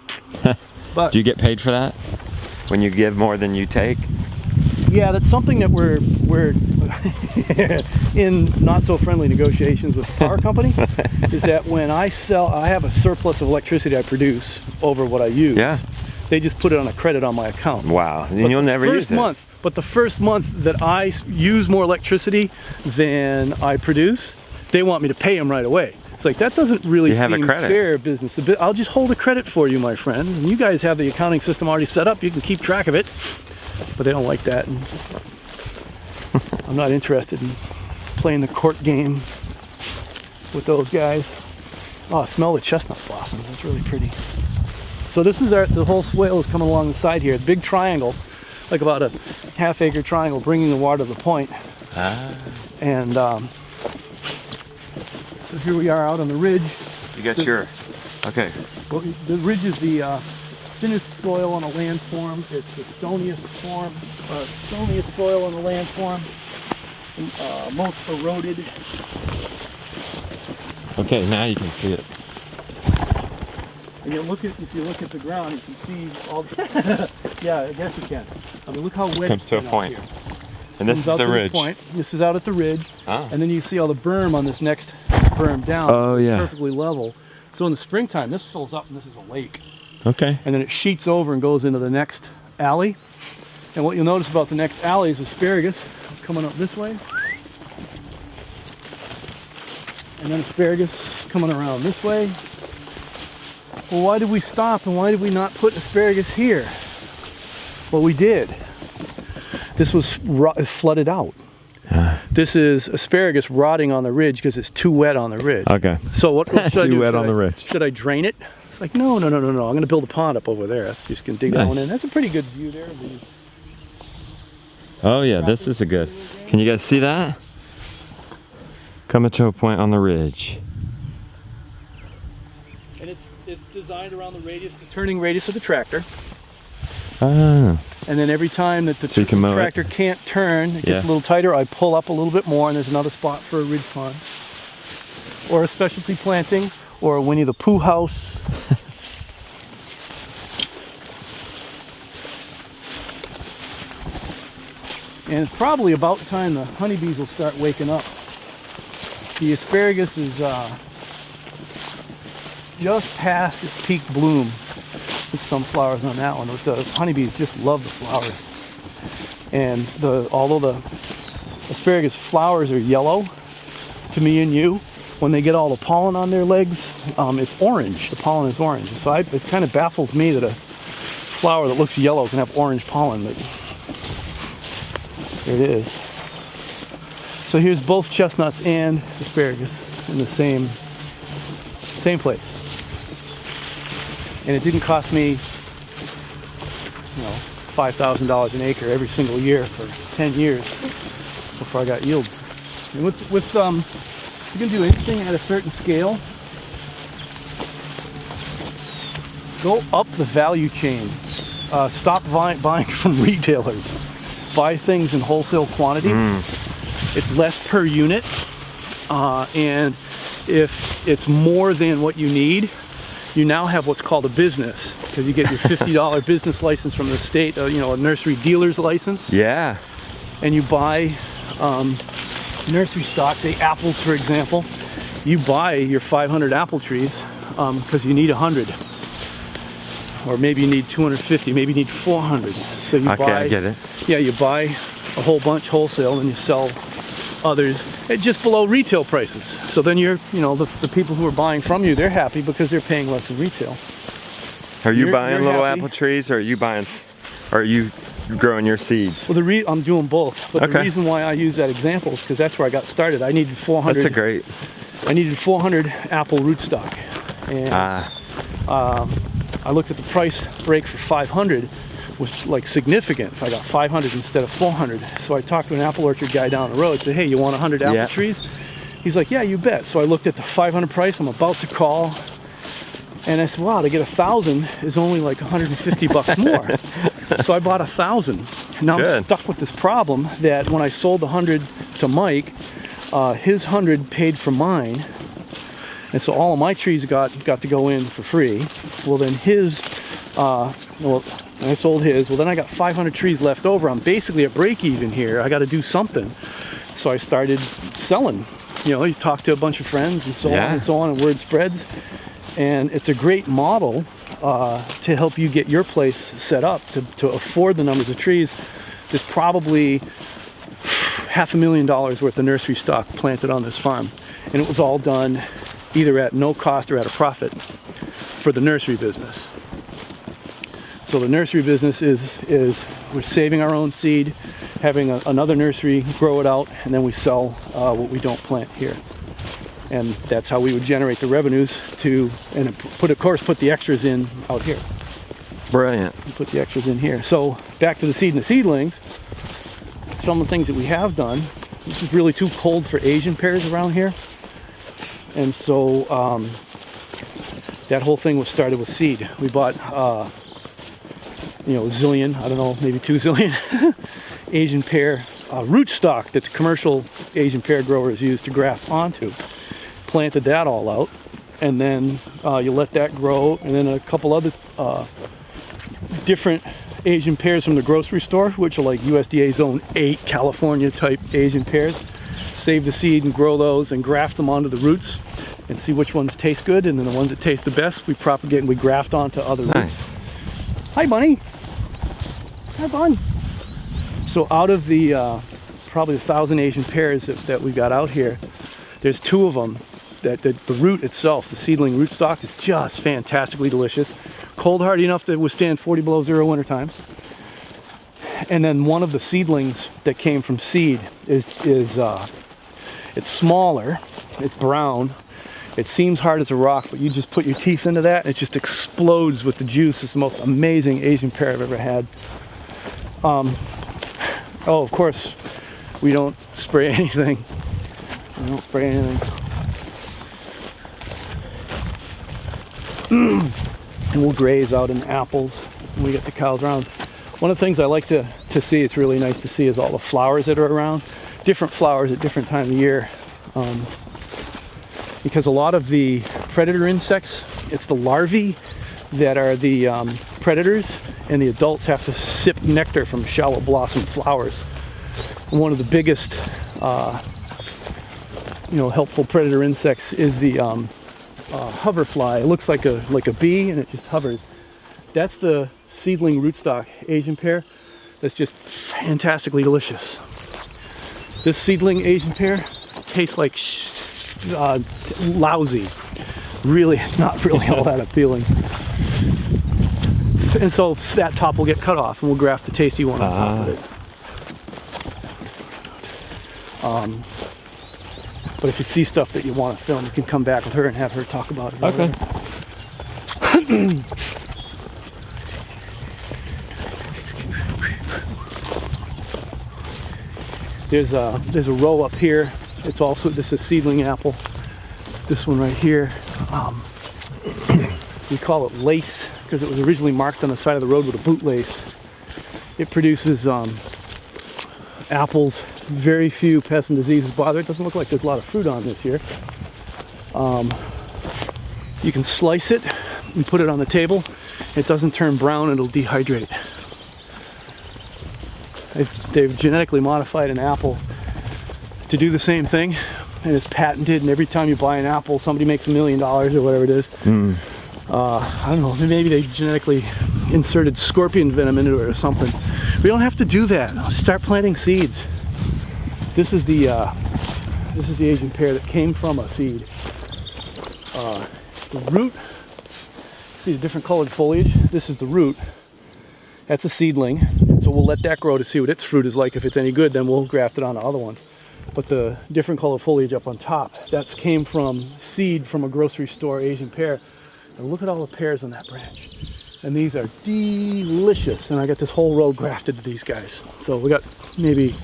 [SPEAKER 2] But
[SPEAKER 1] do you get paid for that when you give more than you take?
[SPEAKER 2] Yeah, that's something that we're in not so friendly negotiations with the power company. Is that when I have a surplus of electricity I produce over what I use.
[SPEAKER 1] Yeah.
[SPEAKER 2] They just put it on a credit on my account.
[SPEAKER 1] Wow, and you'll never use it.
[SPEAKER 2] But the first month that I use more electricity than I produce, they want me to pay them right away. It's like, that doesn't really seem fair business. I'll just hold a credit for you, my friend. And you guys have the accounting system already set up. You can keep track of it. But they don't like that. And I'm not interested in playing the court game with those guys. Oh, smell the chestnut blossoms. That's really pretty. So this is the whole swale is coming along the side here. It's a big triangle, like about a half-acre triangle, bringing the water to the point. And so here we are out on the ridge.
[SPEAKER 1] You got okay.
[SPEAKER 2] Well, the ridge is the thinnest soil on a landform. It's the stoniest soil on the landform. Most eroded.
[SPEAKER 1] Okay, now you can see it.
[SPEAKER 2] And if you look at the ground, you can see all the yeah, I guess you can. I mean, look how wet
[SPEAKER 1] comes to a point.
[SPEAKER 2] Here.
[SPEAKER 1] And this is the ridge.
[SPEAKER 2] This is out at the ridge. And then you see all the berm on this next berm down.
[SPEAKER 1] Oh, yeah.
[SPEAKER 2] Perfectly level. So in the springtime, this fills up and this is a lake.
[SPEAKER 1] Okay.
[SPEAKER 2] And then it sheets over and goes into the next alley. And what you'll notice about the next alley is asparagus coming up this way. And then asparagus coming around this way. Well, why did we stop and why did we not put asparagus here? Well, we did. This was flooded out. This is asparagus rotting on the ridge because it's too wet on the ridge.
[SPEAKER 1] Okay.
[SPEAKER 2] So what should I do?
[SPEAKER 1] Too wet on the ridge.
[SPEAKER 2] Should I drain it? It's like, no. I'm going to build a pond up over there. That's just going to dig that one in. That's a pretty good view there.
[SPEAKER 1] Oh yeah, this is a good. Can you guys see that? Coming to a point on the ridge.
[SPEAKER 2] And it's designed around the turning radius of the tractor.
[SPEAKER 1] Ah.
[SPEAKER 2] And then every time that the tractor can't turn, it gets a little tighter, I pull up a little bit more and there's another spot for a ridge pond. Or a specialty planting, or a Winnie the Pooh house. And it's probably about time the honeybees will start waking up. The asparagus is just past its peak bloom. With some flowers on that one. The honeybees just love the flowers. And although the asparagus flowers are yellow to me and you, when they get all the pollen on their legs, it's orange. The pollen is orange. So it kind of baffles me that a flower that looks yellow can have orange pollen, but there it is. So here's both chestnuts and asparagus in the same place. And it didn't cost me, $5,000 an acre every single year for 10 years before I got yields. And with you can do anything at a certain scale. Go up the value chain. Stop buying from retailers. Buy things in wholesale quantities. It's less per unit, and if it's more than what you need, you now have what's called a business, because you get your $50 business license from the state, a nursery dealer's license.
[SPEAKER 1] Yeah.
[SPEAKER 2] And you buy nursery stock, say apples for example, you buy your 500 apple trees because you need 100. Or maybe you need 250, maybe you need 400. So you
[SPEAKER 1] Okay,
[SPEAKER 2] buy,
[SPEAKER 1] I get it.
[SPEAKER 2] Yeah, you buy a whole bunch wholesale and you sell others at just below retail prices. So then you're, you know, the people who are buying from you, they're happy because they're paying less than retail.
[SPEAKER 1] Are you buying
[SPEAKER 2] you're
[SPEAKER 1] little
[SPEAKER 2] happy.
[SPEAKER 1] apple trees, or are you buying, or are you growing your seeds?
[SPEAKER 2] Well, I'm doing both, but the
[SPEAKER 1] Okay.
[SPEAKER 2] reason why I use that example is because that's where I got started. I needed 400.
[SPEAKER 1] That's a great.
[SPEAKER 2] I needed 400 apple rootstock, and I looked at the price break for 500 was like significant if I got 500 instead of 400. So I talked to an apple orchard guy down the road, said, hey, you want 100 apple trees? He's like, yeah, you bet. So I looked at the 500 price, I'm about to call, and I said, wow, to get 1,000 is only like 150 bucks more. So I bought 1,000. Now I'm stuck with this problem that when I sold the 100 to Mike, his 100 paid for mine. And so all of my trees got to go in for free. Well, then his, well, I sold his. Well, then I got 500 trees left over. I'm basically at break even here. I got to do something. So I started selling. You know, you talk to a bunch of friends and so on and so on, and word spreads. And it's a great model to help you get your place set up to afford the numbers of trees. There's probably $500,000 worth of nursery stock planted on this farm. And it was all done either at no cost or at a profit for the nursery business. So the nursery business is we're saving our own seed, having another nursery grow it out, and then we sell what we don't plant here. And that's how we would generate the revenues to, and of course put the extras in out here.
[SPEAKER 1] Brilliant.
[SPEAKER 2] Put the extras in here. So back to the seed and the seedlings. Some of the things that we have done. This is really too cold for Asian pears around here. And so that whole thing was started with seed. We bought, you know, a zillion, I don't know, maybe 2 zillion Asian pear rootstock that the commercial Asian pear growers use to graft onto. Planted that all out, and then you let that grow, and then a couple other different Asian pears from the grocery store, which are like USDA Zone 8 California type Asian pears. Save the seed and grow those and graft them onto the roots and see which ones taste good, and then the ones that taste the best we propagate and we graft onto other roots. Hi, Bunny. Hi, Bun. So out of the probably 1,000 Asian pears that we got out here, there's 2 of them that the root itself, the seedling rootstock, is just fantastically delicious. Cold hardy enough to withstand 40 below zero winter times. And then one of the seedlings that came from seed is it's smaller, it's brown, it seems hard as a rock, but you just put your teeth into that and it just explodes with the juice. It's the most amazing Asian pear I've ever had. Oh, of course, we don't spray anything. We don't spray anything. And we'll graze out in the apples when we get the cows around. One of the things I like to see, it's really nice to see, is all the flowers that are around. Different flowers at different times of year. Because a lot of the predator insects, it's the larvae that are the predators, and the adults have to sip nectar from shallow blossom flowers. And one of the biggest helpful predator insects is the hoverfly. It looks like a bee, and it just hovers. That's the seedling rootstock Asian pear. That's just fantastically delicious. This seedling Asian pear tastes like lousy. Really, not really all that appealing. And so that top will get cut off, and we'll graft the tasty one on top of it. But if you see stuff that you want to film, you can come back with her and have her talk about it.
[SPEAKER 1] Okay.
[SPEAKER 2] There's a row up here. It's also, this is seedling apple. This one right here, we call it lace because it was originally marked on the side of the road with a bootlace. It produces apples, very few pests and diseases bother. It doesn't look like there's a lot of fruit on this year. You can slice it and put it on the table. It doesn't turn brown, it'll dehydrate. They've genetically modified an apple to do the same thing, and it's patented, and every time you buy an apple somebody makes $1 million or whatever it is. I don't know, maybe they genetically inserted scorpion venom into it or something. We don't have to do that. Start planting seeds. This is the Asian pear that came from a seed. The root, see the different colored foliage? This is the root. That's a seedling, and so we'll let that grow to see what its fruit is like. If it's any good, then we'll graft it onto other ones. But the different colored foliage up on top, that came from seed from a grocery store Asian pear. And look at all the pears on that branch. And these are delicious. And I got this whole row grafted to these guys. So we got maybe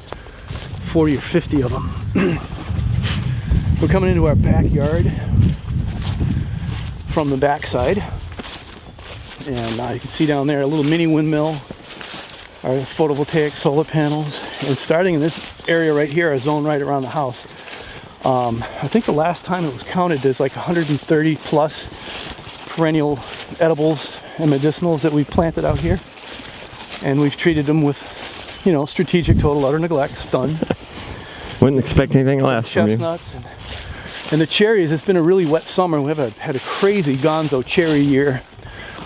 [SPEAKER 2] 40 or 50 of them. We're coming into our backyard from the backside. And you can see down there a little mini windmill, our photovoltaic solar panels. And starting in this area right here, a zone right around the house. I think the last time it was counted, there's like 130 plus perennial edibles and medicinals that we've planted out here, and we've treated them with, you know, strategic total utter neglect, stun.
[SPEAKER 1] Wouldn't expect anything less from you.
[SPEAKER 2] Chestnuts and the cherries. It's been a really wet summer. We have had a crazy gonzo cherry year,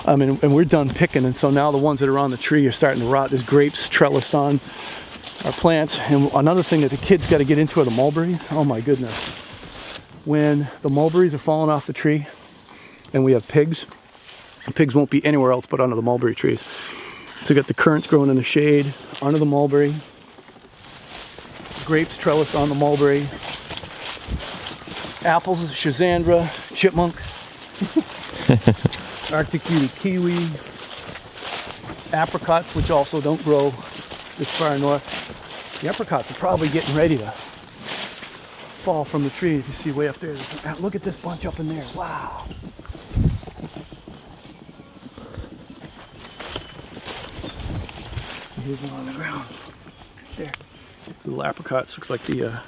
[SPEAKER 2] and we're done picking, and so now the ones that are on the tree are starting to rot. There's grapes trellised on our plants. And another thing that the kids got to get into are the mulberries. Oh my goodness, when the mulberries are falling off the tree and we have pigs, the pigs won't be anywhere else but under the mulberry trees. So you got the currants growing in the shade under the mulberry, grapes trellised on the mulberry, apples, schizandra, chipmunk, Arctic beauty kiwi, apricots, which also don't grow this far north. The apricots are probably getting ready to fall from the tree. If you see way up there, look at this bunch up in there. Wow. Here's one on the ground. There. Little apricots. Looks like the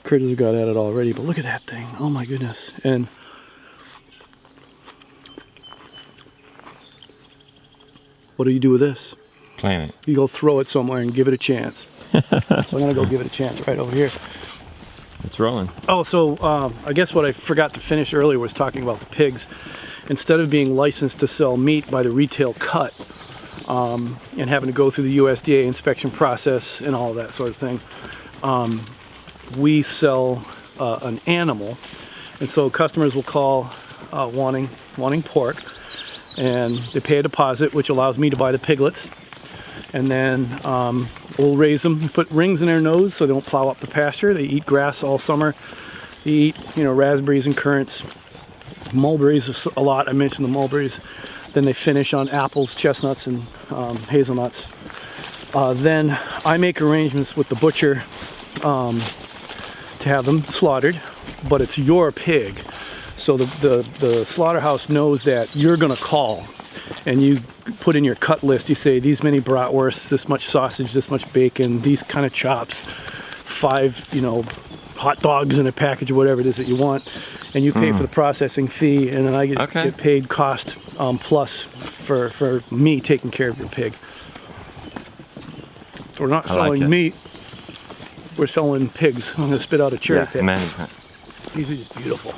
[SPEAKER 2] critters have got at it already, but look at that thing. Oh my goodness. And what do you do with this?
[SPEAKER 1] Plant it.
[SPEAKER 2] You go throw it somewhere and give it a chance. So I'm gonna go give it a chance right over here.
[SPEAKER 1] It's rolling. Oh,
[SPEAKER 2] so I guess what I forgot to finish earlier was talking about the pigs. Instead of being licensed to sell meat by the retail cut, and having to go through the USDA inspection process and all that sort of thing, we sell an animal, and so customers will call wanting pork, and they pay a deposit, which allows me to buy the piglets, and then we'll raise them, put rings in their nose so they don't plow up the pasture. They eat grass all summer. They eat, you know, raspberries and currants, mulberries a lot. I mentioned the mulberries. Then they finish on apples, chestnuts, and hazelnuts. Then I make arrangements with the butcher to have them slaughtered, but it's your pig. So the slaughterhouse knows that you're gonna call, and you put in your cut list. You say these many bratwursts, this much sausage, this much bacon, these kind of chops, 5, you know, hot dogs in a package or whatever it is that you want, and you pay for the processing fee, and then I get paid cost plus for me taking care of your pig. So we're not selling meat, we're selling pigs. I'm going to spit out a cherry pick.
[SPEAKER 1] Management.
[SPEAKER 2] These are just beautiful.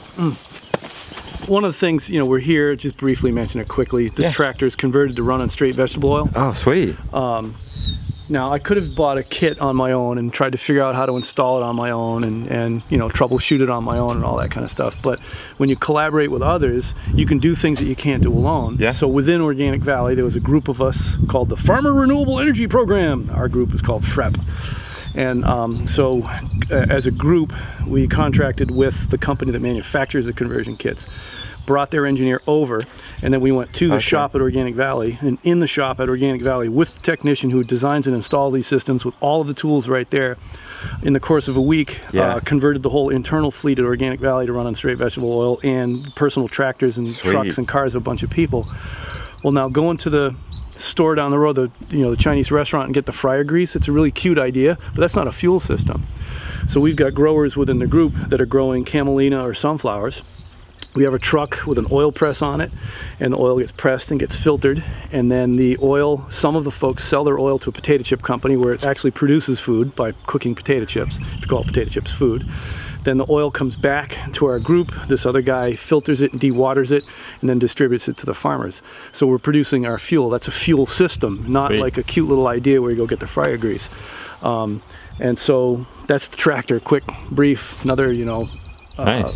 [SPEAKER 2] One of the things, you know, we're here, just briefly mention it quickly, this tractor is converted to run on straight vegetable oil.
[SPEAKER 1] Oh, sweet.
[SPEAKER 2] Now, I could have bought a kit on my own and tried to figure out how to install it on my own and you know, troubleshoot it on my own and all that kind of stuff. But when you collaborate with others, you can do things that you can't do alone.
[SPEAKER 1] Yeah.
[SPEAKER 2] So within Organic Valley, there was a group of us called the Farmer Renewable Energy Program. Our group is called FREP. And so as a group, we contracted with the company that manufactures the conversion kits, brought their engineer over, and then we went to the shop at Organic Valley, and in the shop at Organic Valley with the technician who designs and installs these systems with all of the tools right there, in the course of a week, converted the whole internal fleet at Organic Valley to run on straight vegetable oil, and personal tractors and trucks and cars of a bunch of people. Well, now going to the store down the road, the Chinese restaurant, and get the fryer grease, it's a really cute idea, but that's not a fuel system. So we've got growers within the group that are growing camelina or sunflowers, We have a truck with an oil press on it, and the oil gets pressed and gets filtered, and then the oil, some of the folks sell their oil to a potato chip company where it actually produces food by cooking potato chips, if you call potato chips food. Then the oil comes back to our group. This other guy filters it and dewaters it and then distributes it to the farmers. So we're producing our fuel. That's a fuel system, not
[SPEAKER 1] Sweet.
[SPEAKER 2] like a cute little idea where you go get the fryer grease. And so that's the tractor. Quick, brief, another,
[SPEAKER 1] Nice.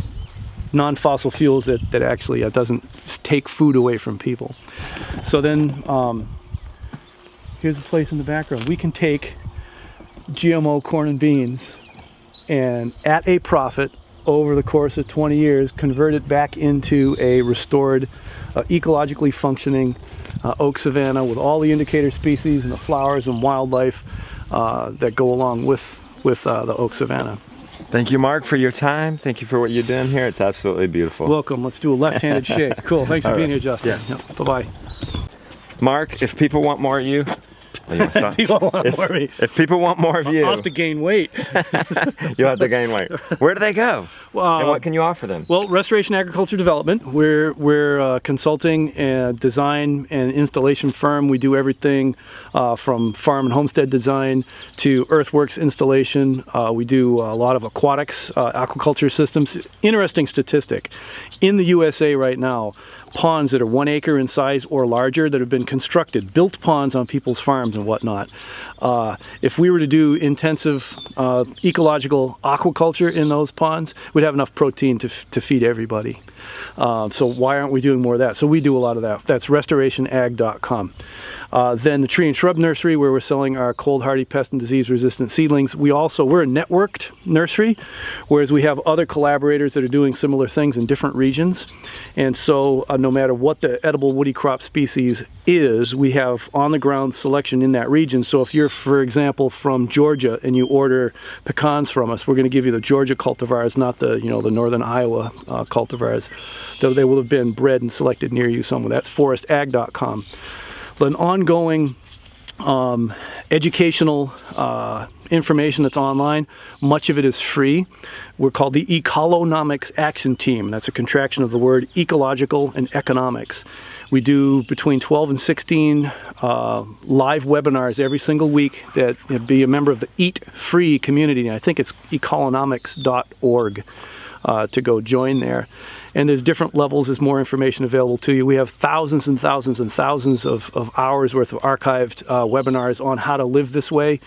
[SPEAKER 2] non-fossil fuels that actually doesn't take food away from people. So then here's a place in the background. We can take GMO corn and beans and at a profit over the course of 20 years convert it back into a restored ecologically functioning oak savanna with all the indicator species and the flowers and wildlife that go along with the oak savanna.
[SPEAKER 1] Thank you, Mark, for your time. Thank you for what you're doing here. It's absolutely beautiful.
[SPEAKER 2] Welcome. Let's do a left-handed shake. Cool. Thanks for
[SPEAKER 1] All
[SPEAKER 2] being
[SPEAKER 1] right.
[SPEAKER 2] here, Justin.
[SPEAKER 1] Yeah.
[SPEAKER 2] Yep. Bye-bye.
[SPEAKER 1] Mark, if people want more of you, you wanna stop?
[SPEAKER 2] People want more of me.
[SPEAKER 1] If people want more of you,
[SPEAKER 2] I'll have to gain weight.
[SPEAKER 1] you'll have to gain weight. Where do they go? And what can you offer them?
[SPEAKER 2] Well, Restoration Agriculture Development. We're a consulting and design and installation firm. We do everything from farm and homestead design to earthworks installation. We do a lot of aquatics, aquaculture systems. Interesting statistic. In the USA right now, ponds that are 1 acre in size or larger that have been constructed, built ponds on people's farms and whatnot. If we were to do intensive ecological aquaculture in those ponds, we'd have enough protein to feed everybody. So why aren't we doing more of that? So we do a lot of that. That's restorationag.com. Then the tree and shrub nursery, where we're selling our cold hardy pest and disease resistant seedlings. We're a networked nursery, whereas we have other collaborators that are doing similar things in different regions. And so no matter what the edible woody crop species is, we have on the ground selection in that region. So if you're, for example, from Georgia and you order pecans from us, we're going to give you the Georgia cultivars, not the the northern Iowa cultivars. They will have been bred and selected near you somewhere. That's forestag.com. But an ongoing educational information that's online, much of it is free. We're called the Ecolonomics Action Team. That's a contraction of the word ecological and economics. We do between 12 and 16 live webinars every single week that be a member of the Eat Free community. I think it's ecolonomics.org to go join there. And there's different levels, there's more information available to you. We have thousands and thousands and thousands of hours worth of archived webinars on how to live this way.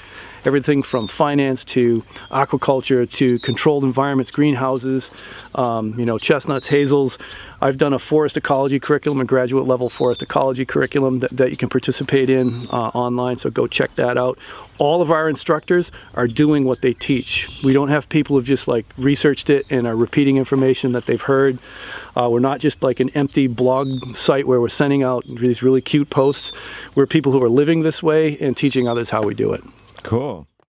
[SPEAKER 2] Everything from finance to aquaculture to controlled environments, greenhouses, chestnuts, hazels. I've done a forest ecology curriculum, a graduate level forest ecology curriculum that you can participate in online, so go check that out. All of our instructors are doing what they teach. We don't have people who've just researched it and are repeating information that they've heard. We're not just like an empty blog site where we're sending out these really cute posts. We're people who are living this way and teaching others how we do it.
[SPEAKER 1] Cool.